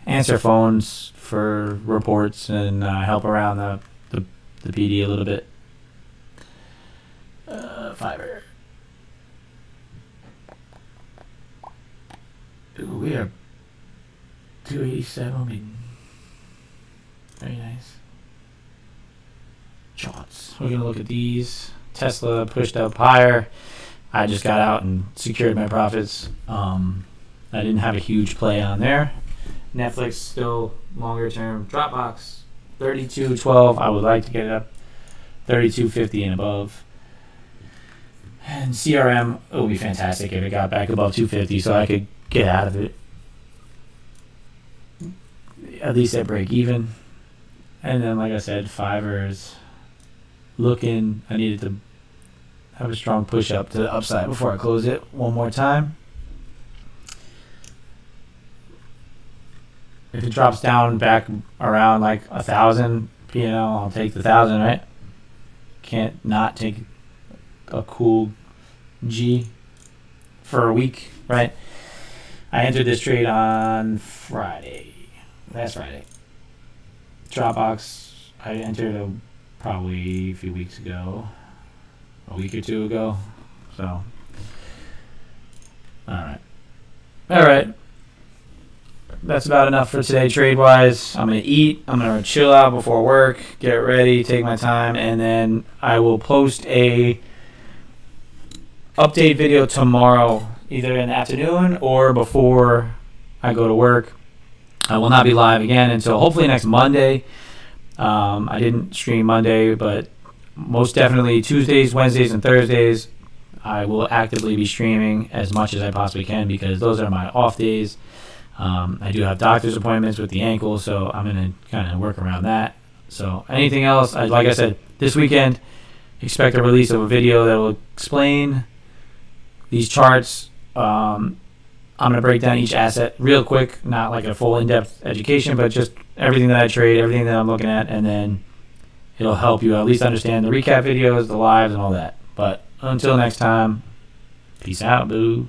answer phones for reports and help around the PD a little bit. Fiverr. Ooh, we are 287. Very nice. Charts. We're going to look at these. Tesla pushed up higher. I just got out and secured my profits. I didn't have a huge play on there. Netflix still longer term. Dropbox 32.12. I would like to get it up 32.50 and above. And CRM, it would be fantastic if it got back above 250 so I could get out of it. At least at break even. And then, like I said, Fiverr is looking. I needed to have a strong push up to the upside before I close it one more time. If it drops down back around like 1,000 P&L, I'll take the 1,000, right? Can't not take a cool G for a week, right? I entered this trade on Friday. Last Friday. Dropbox, I entered probably a few weeks ago. A week or two ago. So, alright, that's about enough for today trade wise. I'm gonna eat, I'm gonna chill out before work, get ready, take my time, and then I will post a update video tomorrow, either in the afternoon or before I go to work. I will not be live again until hopefully next Monday. I didn't stream Monday, but most definitely Tuesdays, Wednesdays, and Thursdays, I will actively be streaming as much as I possibly can because those are my off days. I do have doctor's appointments with the ankle, so I'm going to kind of work around that. So anything else, like I said, this weekend, expect a release of a video that will explain these charts. I'm going to break down each asset real quick, not like a full in-depth education, but just everything that I trade, everything that I'm looking at, and then it'll help you at least understand the recap videos, the lives, and all that. But until next time, peace out, boo.